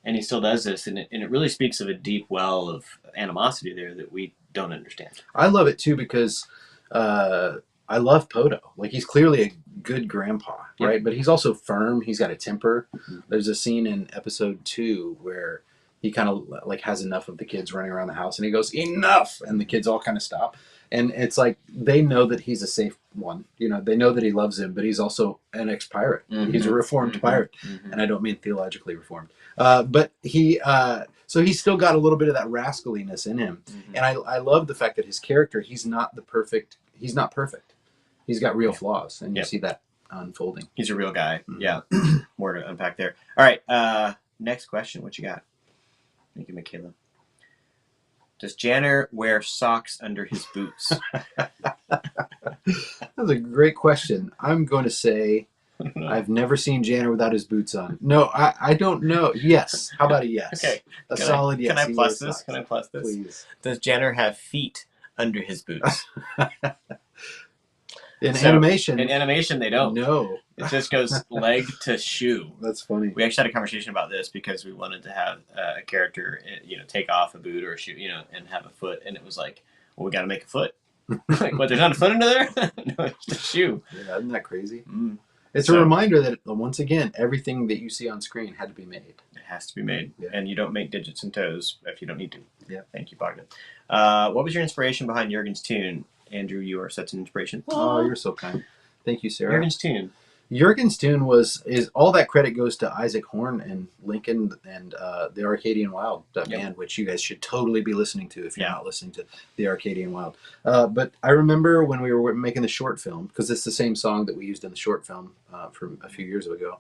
S6: and he still does this. And it really speaks of a deep well of animosity there that we don't understand.
S5: I love it, too, because I love Poto. Like, he's clearly a good grandpa, right? But he's also firm. He's got a temper. There's a scene in episode 2 where he kind of like has enough of the kids running around the house, and he goes, "Enough!" And the kids all kind of stop. And it's like they know that he's a safe one. You know, they know that he loves him, but he's also an ex-pirate. He's a reformed pirate, and I don't mean theologically reformed. But he, so he's still got a little bit of that rascaliness in him, and I love the fact that his character, he's not perfect. He's got real flaws, and you see that unfolding.
S6: He's a real guy. Yeah, more to unpack there. All right, next question. What you got? Thank you, Michaela. Does Janner wear socks under his boots?
S5: That's a great question. I'm going to say I've never seen Janner without his boots on. No, I don't know. Yes. How about a yes?
S6: Okay.
S5: Solid yes.
S6: Can I
S5: He
S6: plus
S5: wears
S6: this?
S5: socks.
S6: Can I plus this?
S5: Please.
S6: Does Janner have feet under his boots?
S5: In animation.
S6: In animation, they don't.
S5: No.
S6: It just goes leg to shoe.
S5: That's funny.
S6: We actually had a conversation about this because we wanted to have a character, take off a boot or a shoe, and have a foot. And it was like, well, we got to make a foot. Like, what, there's not a foot under there? No, it's just a shoe.
S5: Yeah, isn't that crazy? It's a reminder that, once again, everything that you see on screen had to be made.
S6: It has to be made. Yeah. And you don't make digits and toes if you don't need to.
S5: Yeah.
S6: Thank you, Bogdan. What was your inspiration behind Jurgen's tune? Andrew, you are such an inspiration.
S5: Oh, you're so kind. Thank you, Sarah.
S6: Jurgen's tune
S5: is all that credit goes to Isaac Horn and Lincoln and the Arcadian Wild band, which you guys should totally be listening to if you're not listening to the Arcadian Wild. But I remember when we were making the short film, because it's the same song that we used in the short film from a few years ago.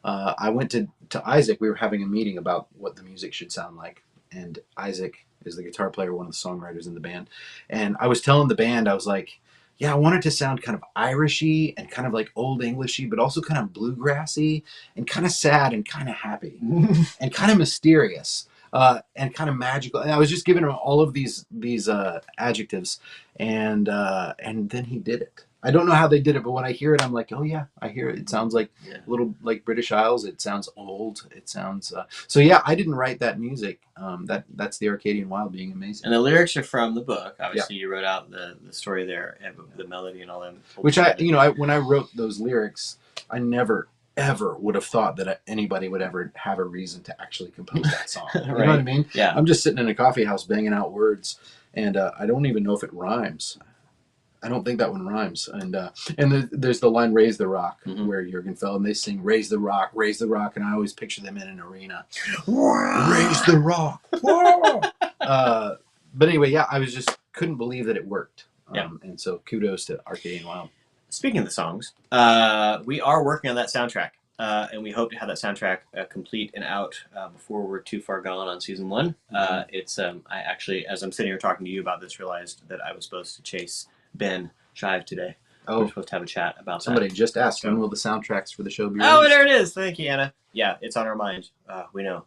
S5: I went to Isaac. We were having a meeting about what the music should sound like, and Isaac is the guitar player, one of the songwriters in the band. And I was telling the band, I was like, yeah, I want it to sound kind of Irishy and kind of like Old Englishy, but also kind of bluegrassy and kind of sad and kind of happy and kind of mysterious and kind of magical. And I was just giving him all of these adjectives, and then he did it. I don't know how they did it, but when I hear it, I'm like, oh yeah, I hear it. It sounds like a little like British Isles. It sounds old. It sounds so. Yeah, I didn't write that music. That's the Arcadian Wild being amazing.
S6: And the lyrics are from the book. Obviously, you wrote out the story there and the melody and all that.
S5: Which when I wrote those lyrics, I never ever would have thought that anybody would ever have a reason to actually compose that song. You know
S6: Right.
S5: what I mean?
S6: Yeah.
S5: I'm just sitting in a coffee house banging out words, and I don't even know if it rhymes. I don't think that one rhymes. And there's the line "Raise the Rock," where Jürgen fell, and they sing "Raise the Rock, Raise the Rock," and I always picture them in an arena. Raise the rock. But anyway, yeah, I was just couldn't believe that it worked. And so kudos to Arcade and Wild.
S6: Speaking of the songs, we are working on that soundtrack, and we hope to have that soundtrack complete and out before we're too far gone on season 1. It's I actually, as I'm sitting here talking to you about this, realized that I was supposed to chase Ben Shive today.
S5: Oh,
S6: we're supposed to have a chat about
S5: somebody
S6: that.
S5: just asked when will the soundtracks for the show be released?
S6: Oh, there it is. Thank you, Anna. Yeah, it's on our mind. We know.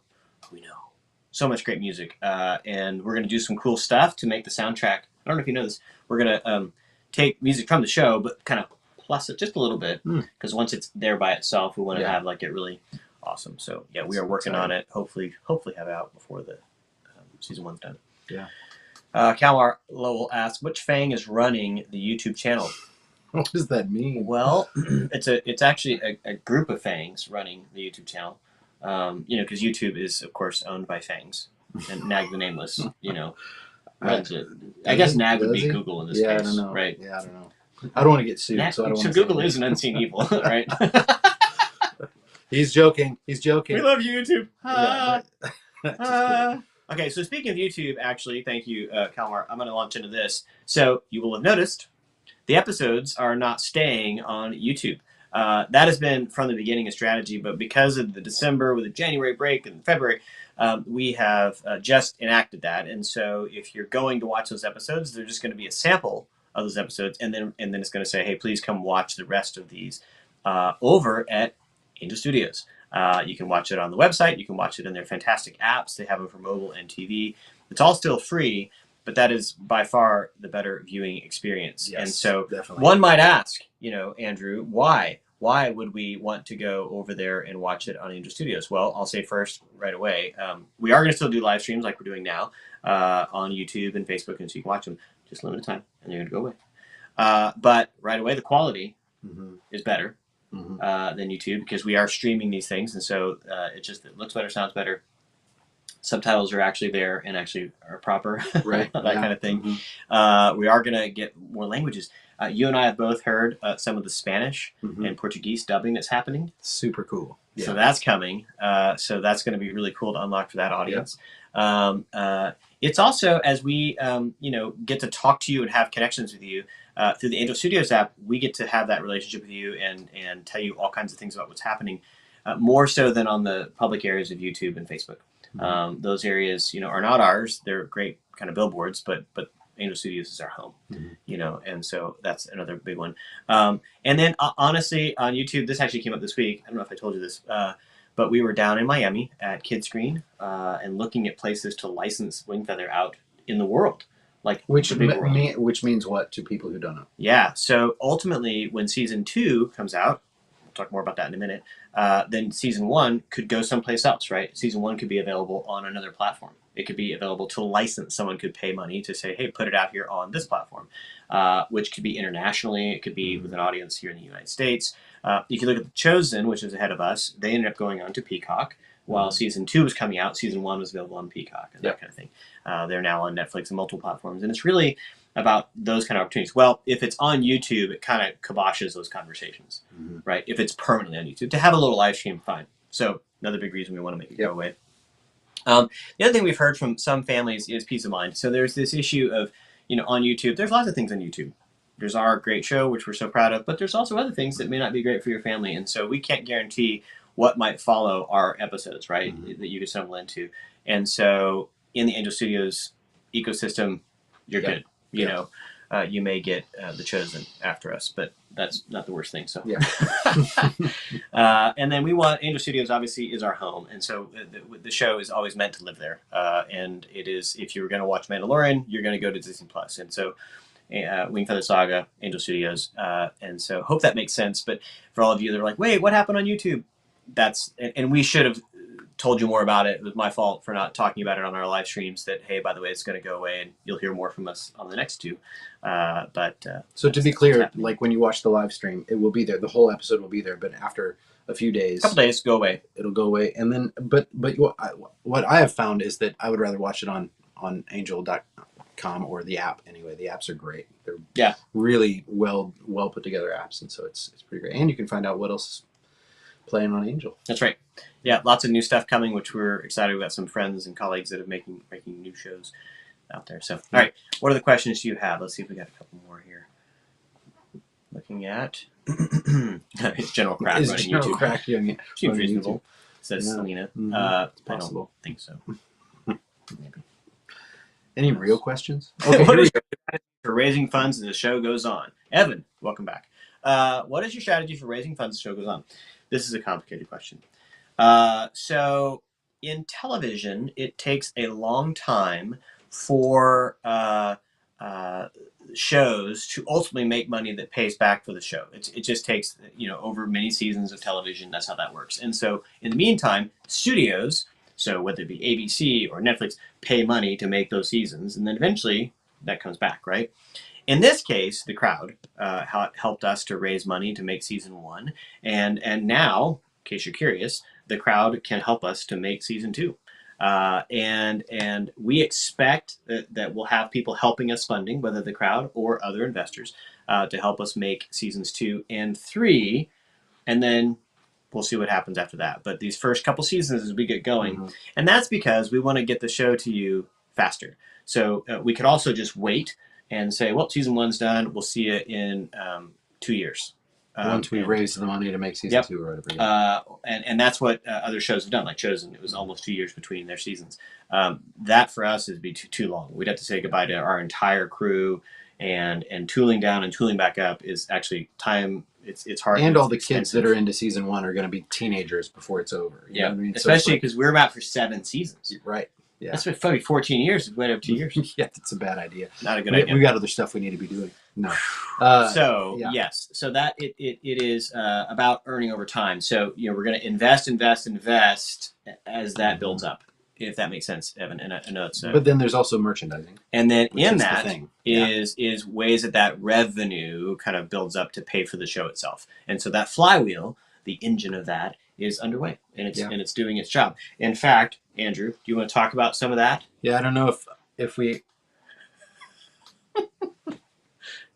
S6: So much great music, and we're going to do some cool stuff to make the soundtrack. I don't know if you know this. We're going to take music from the show, but kind of plus it just a little bit, because once it's there by itself, we want to have like it really awesome. So yeah, we are working on it. Hopefully have it out before the season 1's done.
S5: Yeah.
S6: Kalmar Lowell asks, which Fang is running the YouTube channel?
S5: What does that mean?
S6: Well, it's actually a group of Fangs running the YouTube channel. Because YouTube is, of course, owned by Fangs, and Nag the Nameless, runs it. I guess Nag would be Google in this case,
S5: I don't know.
S6: right?
S5: Yeah, I don't know. I don't want to get sued, so I don't want to.
S6: So Google is an unseen evil, right?
S5: He's joking. He's joking.
S6: We love you, YouTube.
S5: Yeah.
S6: Okay, so speaking of YouTube, actually, thank you, Kalmar. I'm going to launch into this. So you will have noticed the episodes are not staying on YouTube. That has been from the beginning a strategy, but because of the December with the January break and February, we have just enacted that. And so if you're going to watch those episodes, they're just going to be a sample of those episodes, and then it's going to say, hey, please come watch the rest of these over at Angel Studios. You can watch it on the website. You can watch it in their fantastic apps. They have them for mobile and TV. It's all still free, but that is by far the better viewing experience.
S5: Yes,
S6: and so
S5: definitely.
S6: One might ask, Andrew, why? Why would we want to go over there and watch it on Angel Studios? Well, I'll say first right away, we are going to still do live streams like we're doing now on YouTube and Facebook, and so you can watch them just limited time, and they're going to go away. But right away, the quality is better than YouTube because we are streaming these things, and so it looks better, sounds better. Subtitles are actually there and actually are proper,
S5: right?
S6: That kind of thing. We are going to get more languages. You and I have both heard some of the Spanish and Portuguese dubbing that's happening.
S5: Super cool. Yeah.
S6: So that's coming. So that's going to be really cool to unlock for that audience. Yep. It's also, as we get to talk to you and have connections with you through the Angel Studios app, we get to have that relationship with you and tell you all kinds of things about what's happening, more so than on the public areas of YouTube and Facebook. Those areas, are not ours. They're great kind of billboards, but Angel Studios is our home, and so that's another big one. And then honestly, on YouTube, this actually came up this week. I don't know if I told you this, but we were down in Miami at Kidscreen and looking at places to license Wingfeather out in the world.
S5: Which means what to people who don't know?
S6: Yeah. So ultimately, when season 2 comes out, we'll talk more about that in a minute. Then season 1 could go someplace else, right? Season 1 could be available on another platform. It could be available to license. Someone could pay money to say, hey, put it out here on this platform, which could be internationally. It could be with an audience here in the United States. You can look at The Chosen, which is ahead of us. They ended up going on to Peacock. While season 2 was coming out, season 1 was available on Peacock and that kind of thing. They're now on Netflix and multiple platforms. And it's really about those kind of opportunities. Well, if it's on YouTube, it kind of kiboshes those conversations, right? If it's permanently on YouTube. To have a little live stream, fine. So another big reason we want to make it go away. The other thing we've heard from some families is peace of mind. So there's this issue of, on YouTube, there's lots of things on YouTube. There's our great show, which we're so proud of, but there's also other things that may not be great for your family. And so we can't guarantee what might follow our episodes, right, that you could stumble into. And so in the Angel Studios ecosystem, you're good. You may get The Chosen after us, but that's not the worst thing. So, and then we want Angel Studios obviously is our home, and so the show is always meant to live there. And it is, if you were going to watch Mandalorian, you're going to go to Disney Plus, and so Wingfeather Saga, Angel Studios, and so hope that makes sense. But for all of you that are like, wait, what happened on YouTube? And we should have told you more about it. It was my fault for not talking about it on our live streams. That, hey, by the way, it's going to go away, and you'll hear more from us on the next 2. So
S5: to be clear, like when you watch the live stream, it will be there. The whole episode will be there. But after a few days.
S6: A couple days, go away.
S5: It'll go away, and then but what I have found is that I would rather watch it on Angel.com or the app. Anyway, the apps are great. They're really well put together apps, and so it's pretty great. And you can find out what else is playing on Angel.
S6: That's right. Yeah, lots of new stuff coming, which we're excited about. Some friends and colleagues that are making new shows out there. So, all right, what are the questions you have? Let's see if we got a couple more here. Looking at it's General Crack running YouTube.
S5: Crack doing it.
S6: Seems reasonable, says Selena.
S5: Mm-hmm.
S6: It's
S5: possible.
S6: I don't think so. Maybe.
S5: Any real questions?
S6: Okay, what is your strategy for raising funds as the show goes on? Evan, welcome back. What is your strategy for raising funds as the show goes on? This is a complicated question. So in television, it takes a long time for shows to ultimately make money that pays back for the show. It just takes, over many seasons of television. That's how that works. And so in the meantime, studios, so whether it be ABC or Netflix, pay money to make those seasons. And then eventually that comes back, right? In this case, the crowd helped us to raise money to make season 1. And now, in case you're curious, the crowd can help us to make season 2. And we expect that we'll have people helping us funding, whether the crowd or other investors, to help us make seasons 2 and 3. And then we'll see what happens after that. But these first couple seasons as we get going, and that's because we want to get the show to you faster. So we could also just wait and say, well, season 1's done. We'll see you in 2 years.
S5: Once we raise the money to make season 2 or whatever.
S6: And that's what other shows have done, like Chosen. It was almost 2 years between their seasons. That for us would be too long. We'd have to say goodbye to our entire crew, and tooling down and tooling back up is actually time. It's hard.
S5: And all the kids that are into season 1 are going to be teenagers before it's over. You know what I mean?
S6: Especially because we're about for 7 seasons.
S5: Right. Yeah.
S6: That's probably 14 years. We went up 2 years.
S5: Yeah, that's a bad idea.
S6: Not a good idea.
S5: We got other stuff we need to be doing. No.
S6: Yes. So that it is about earning over time. So we're going to invest as that builds up, if that makes sense, Evan. And I know it's.
S5: But then there's also merchandising.
S6: And then in that is ways that revenue kind of builds up to pay for the show itself. And so that flywheel, the engine of that, is underway, and it's doing its job. In fact, Andrew, do you want to talk about some of that?
S5: Yeah, I don't know if we.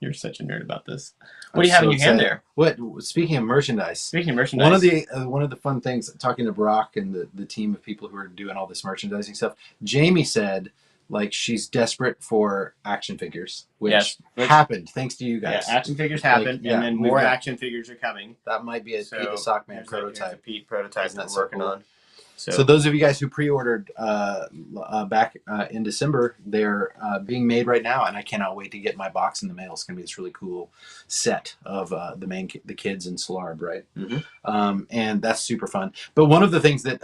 S6: You're such a nerd about this. What do you have in your hand there?
S5: What? Speaking of merchandise. One of the fun things, talking to Brock and the team of people who are doing all this merchandising stuff, Jamie said, like, she's desperate for action figures, which happened thanks to you guys.
S6: Yeah, action figures happened, and then more action figures are coming.
S5: That might be a Peet the Sockman prototype.
S6: Peet prototype that we're working on.
S5: So those of you guys who pre-ordered back in December, they're being made right now, and I cannot wait to get my box in the mail. It's going to be this really cool set of the kids in Solarb, right? And that's super fun. But one of the things that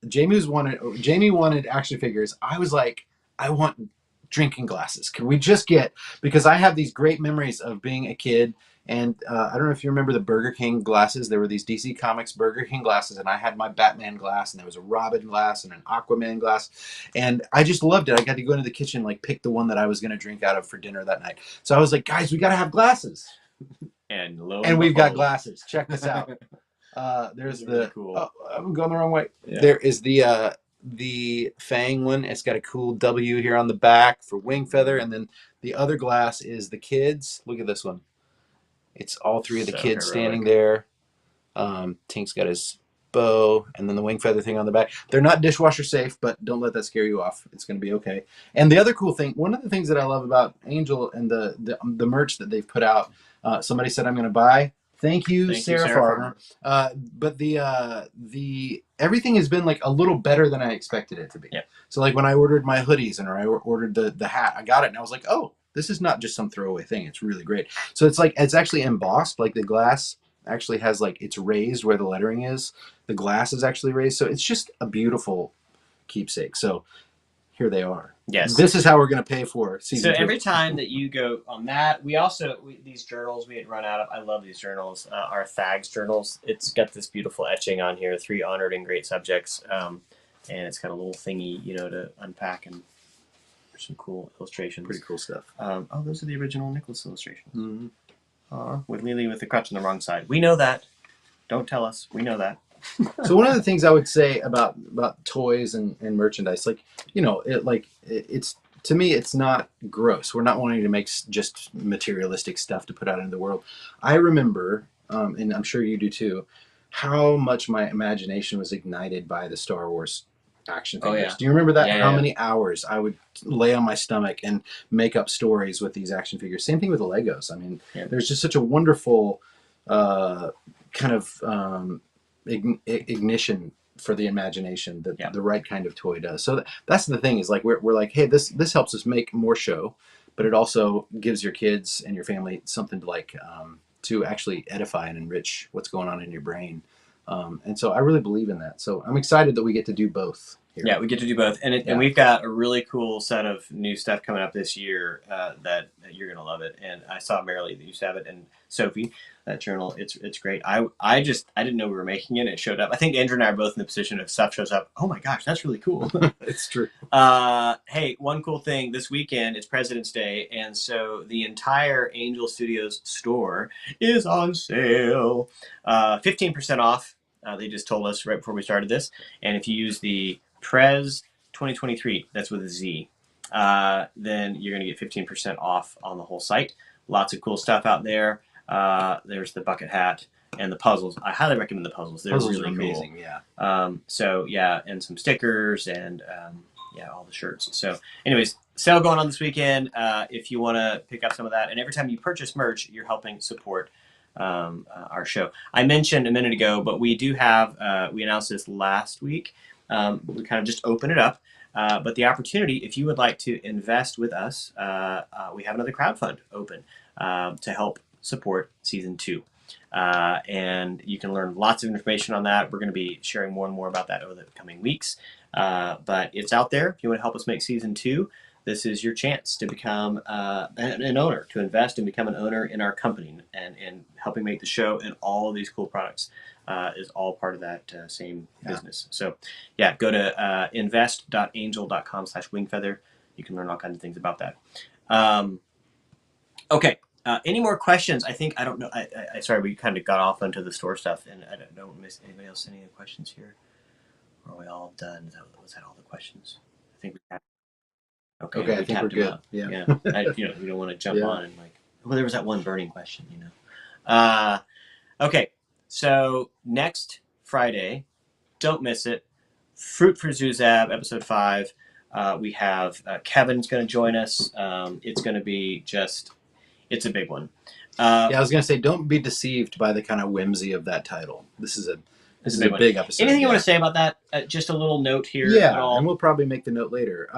S5: Jamie wanted action figures. I was like, I want drinking glasses. Can we just get, because I have these great memories of being a kid. And I don't know if you remember the Burger King glasses. There were these DC Comics Burger King glasses, and I had my Batman glass, and there was a Robin glass and an Aquaman glass. And I just loved it. I got to go into the kitchen, like, pick the one that I was going to drink out of for dinner that night. So I was like, guys, we got to have glasses.
S6: And
S5: we've got glasses. Check this out. There's really cool. Oh, I'm going the wrong way. Yeah. There is the Fang one. It's got a cool W here on the back for Wingfeather. And then the other glass is the kids. Look at this one. It's all 3 of the kids standing there. Tink's got his bow, and then the Wingfeather thing on the back. They're not dishwasher safe, but don't let that scare you off. It's going to be okay. And the other cool thing, one of the things that I love about Angel and the merch that they've put out, somebody said I'm going to buy. Thank you, Sarah Farmer. But the everything has been like a little better than I expected it to be.
S6: Yeah.
S5: So like when I ordered my hoodies and I ordered the hat, I got it and I was like, oh, this is not just some throwaway thing. It's really great. So it's actually embossed. Like the glass actually has, like, it's raised where the lettering is. The glass is actually raised. So it's just a beautiful keepsake. So here they are.
S6: Yes.
S5: This is how we're going to pay for season 2.
S6: So every time that you go on that, these journals we had run out of. I love these journals. Our Thags journals. It's got this beautiful etching on here, 3 honored and great subjects. And it's got a little thingy, to unpack and some cool illustrations.
S5: Pretty cool stuff.
S6: Those are the original Nicholas illustrations. With Lily with the crutch on the wrong side. We know that. Don't tell us. We know that.
S5: So one of the things I would say about toys and merchandise, like, you know, it's to me, it's not gross. We're not wanting to make just materialistic stuff to put out into the world. I remember, and I'm sure you do too, how much my imagination was ignited by the Star Wars action figures.
S6: Oh, yeah.
S5: Do you remember that?
S6: Yeah,
S5: How
S6: yeah.
S5: many hours I would lay on my stomach and make up stories with these action figures. Same thing with the Legos. I mean, there's just such a wonderful kind of ignition for the imagination that the right kind of toy does. So that's the thing, is like we're like, hey, this helps us make more show, but it also gives your kids and your family something to like to actually edify and enrich what's going on in your brain. And so I really believe in that. So I'm excited that we get to do both here.
S6: Yeah, we get to do both. And we've got a really cool set of new stuff coming up this year that you're going to love it. And I saw Marilee that used to have it, and Sophie, that journal. It's great. I didn't know we were making it. It showed up. I think Andrew and I are both in the position of stuff shows up. Oh my gosh, that's really cool.
S5: It's true.
S6: Hey, one cool thing this weekend is President's Day. And so the entire Angel Studios store is on sale. 15% off. They just told us right before we started this. And if you use the Prez 2023, that's with a Z, then you're going to get 15% off on the whole site. Lots of cool stuff out there. There's the bucket hat and the puzzles. I highly recommend the puzzles. They're
S5: Puzzles
S6: really
S5: are amazing,
S6: cool.
S5: yeah.
S6: So yeah, and some stickers and all the shirts. So anyways, sale going on this weekend. If you want to pick up some of that, and every time you purchase merch, you're helping support our show. I mentioned a minute ago, but we do have, we announced this last week. We kind of just open it up. But the opportunity, if you would like to invest with us, we have another crowdfund open to help support season 2. And you can learn lots of information on that. We're going to be sharing more and more about that over the coming weeks. But it's out there. If you want to help us make season 2, this is your chance to become an owner, to invest and become an owner in our company, and helping make the show and all of these cool products is all part of that same business. So yeah, go to invest.angel.com/wingfeather. You can learn all kinds of things about that. Okay. Any more questions? I don't know. I sorry, we kind of got off onto the store stuff, and I don't know. Miss anybody else? Any other questions here? Or are we all done? Was that all the questions? I think we have.
S5: Okay, I think we're good. Yeah.
S6: You don't want to jump on and like. Well, there was that one burning question, you know. Okay, so next Friday, don't miss it. Fruit for Zuzab, episode 5. We have Kevin's going to join us. It's going to be it's a big one.
S5: I was going to say, don't be deceived by the kind of whimsy of that title. This is a big episode.
S6: Anything you want to say about that? Just a little note here.
S5: Yeah, and we'll probably make the note later.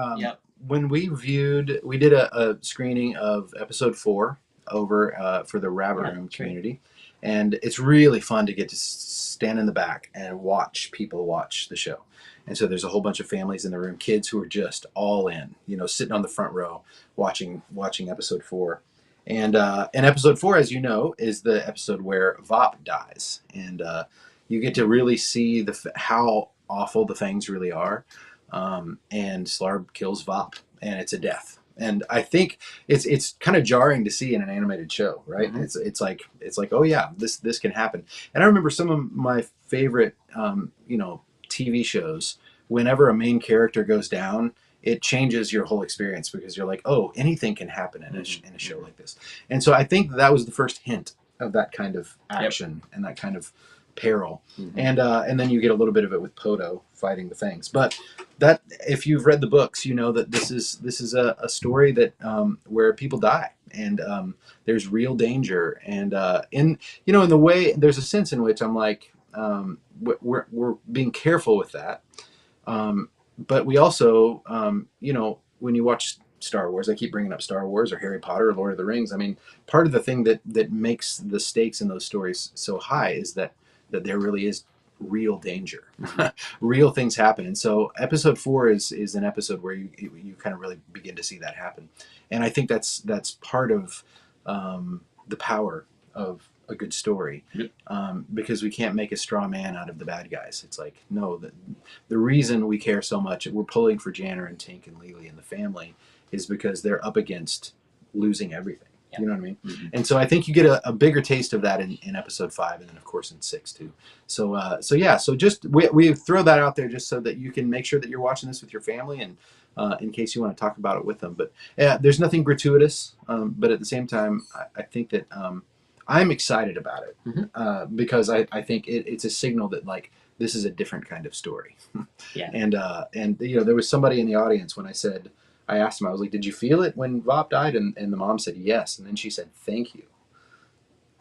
S5: When we did a screening of episode 4 over for the Rabbit Room community. And it's really fun to get to stand in the back and watch people watch the show. And so there's a whole bunch of families in the room, kids who are just all in, sitting on the front row watching episode 4. And episode 4, as you know, is the episode where Vop dies. And you get to really see how awful the Fangs really are. And Slarb kills Vop, and it's a death. And I think it's kind of jarring to see in an animated show, right? Mm-hmm. It's like, oh yeah, this can happen. And I remember some of my favorite TV shows. Whenever a main character goes down, it changes your whole experience, because you're like, oh, anything can happen in a show like this. And so I think that was the first hint of that kind of action and that kind of peril. Mm-hmm. And then you get a little bit of it with Poto fighting the Fangs. But that, if you've read the books, you know that this is a story that where people die, and there's real danger. And in the way, there's a sense in which I'm like, we're being careful with that. But we also, when you watch Star Wars, I keep bringing up Star Wars or Harry Potter or Lord of the Rings. I mean, part of the thing that makes the stakes in those stories so high is that there really is real danger. Real things happen. And so episode 4 is an episode where you kind of really begin to see that happen. And I think that's part of the power of a good story, because we can't make a straw man out of the bad guys. It's like, no, the reason we care so much, we're pulling for Janner and Tink and Lily and the family, is because they're up against losing everything. You know what I mean? Mm-hmm. And so I think you get a bigger taste of that in episode 5, and then of course in 6 too. So just we throw that out there just so that you can make sure that you're watching this with your family, and in case you want to talk about it with them. But there's nothing gratuitous, but at the same time, I think that I'm excited about it because I think it's a signal that like this is a different kind of story.
S6: Yeah.
S5: And there was somebody in the audience when I asked him, I was like, did you feel it when Vop died? And the mom said, yes. And then she said, thank you.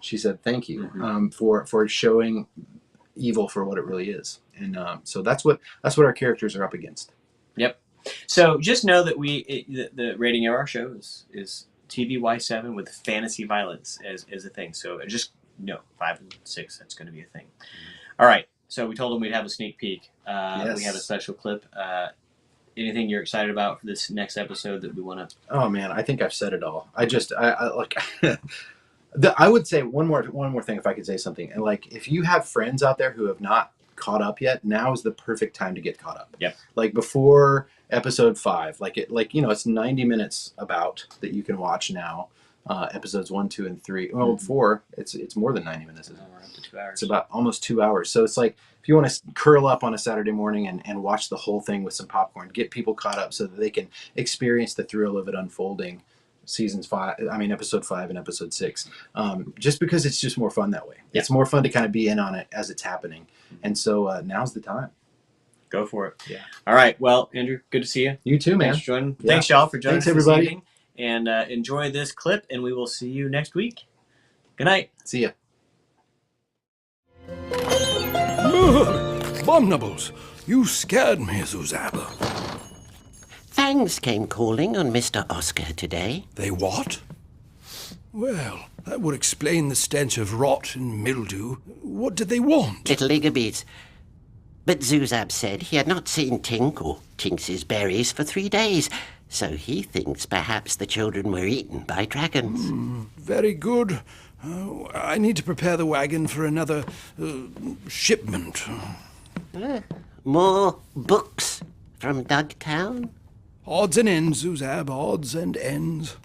S5: She said, thank you for showing evil for what it really is. And so that's what our characters are up against.
S6: Yep. So just know that the rating of our show is TVY7 with fantasy violence as a thing. So just 5 and 6, that's going to be a thing. All right. So we told them we'd have a sneak peek.
S5: Yes.
S6: We have a special clip. Anything you're excited about for this next episode that we want to?
S5: Oh man, I think I've said it all. I like. I would say one more thing if I could say something. And like, if you have friends out there who have not caught up yet, now is the perfect time to get caught up.
S6: Yep.
S5: Like before episode 5, it's 90 minutes about that you can watch now. Episodes 1, 2, and 3. Well, 4. It's more than 90 minutes. Isn't it?
S6: We're up to 2 hours.
S5: It's about almost 2 hours. So it's like if you want to curl up on a Saturday morning and watch the whole thing with some popcorn, get people caught up so that they can experience the thrill of it unfolding. Episode 5 and episode 6. Just because it's just more fun that way. Yeah. It's more fun to kind of be in on it as it's happening. And so now's the time.
S6: Go for it.
S5: Yeah.
S6: All right. Well, Andrew, good to see you.
S5: You too, man.
S6: Thanks for joining.
S5: Yeah.
S6: Thanks, y'all, for joining us
S5: everybody.
S6: this evening. And enjoy this clip, and we will see you next week. Good night.
S5: See ya.
S7: Bomnables, you scared me, Zuzab.
S11: Fangs came calling on Mr. Oskar today.
S7: They what? Well, that would explain the stench of rot and mildew. What did they want?
S11: Little Igibys. But Zuzab said he had not seen Tink or Tinks's berries for 3 days, so he thinks perhaps the children were eaten by dragons.
S7: Very good. I need to prepare the wagon for another shipment.
S11: More books from Dugtown?
S7: Odds and ends, Zuzab, odds and ends.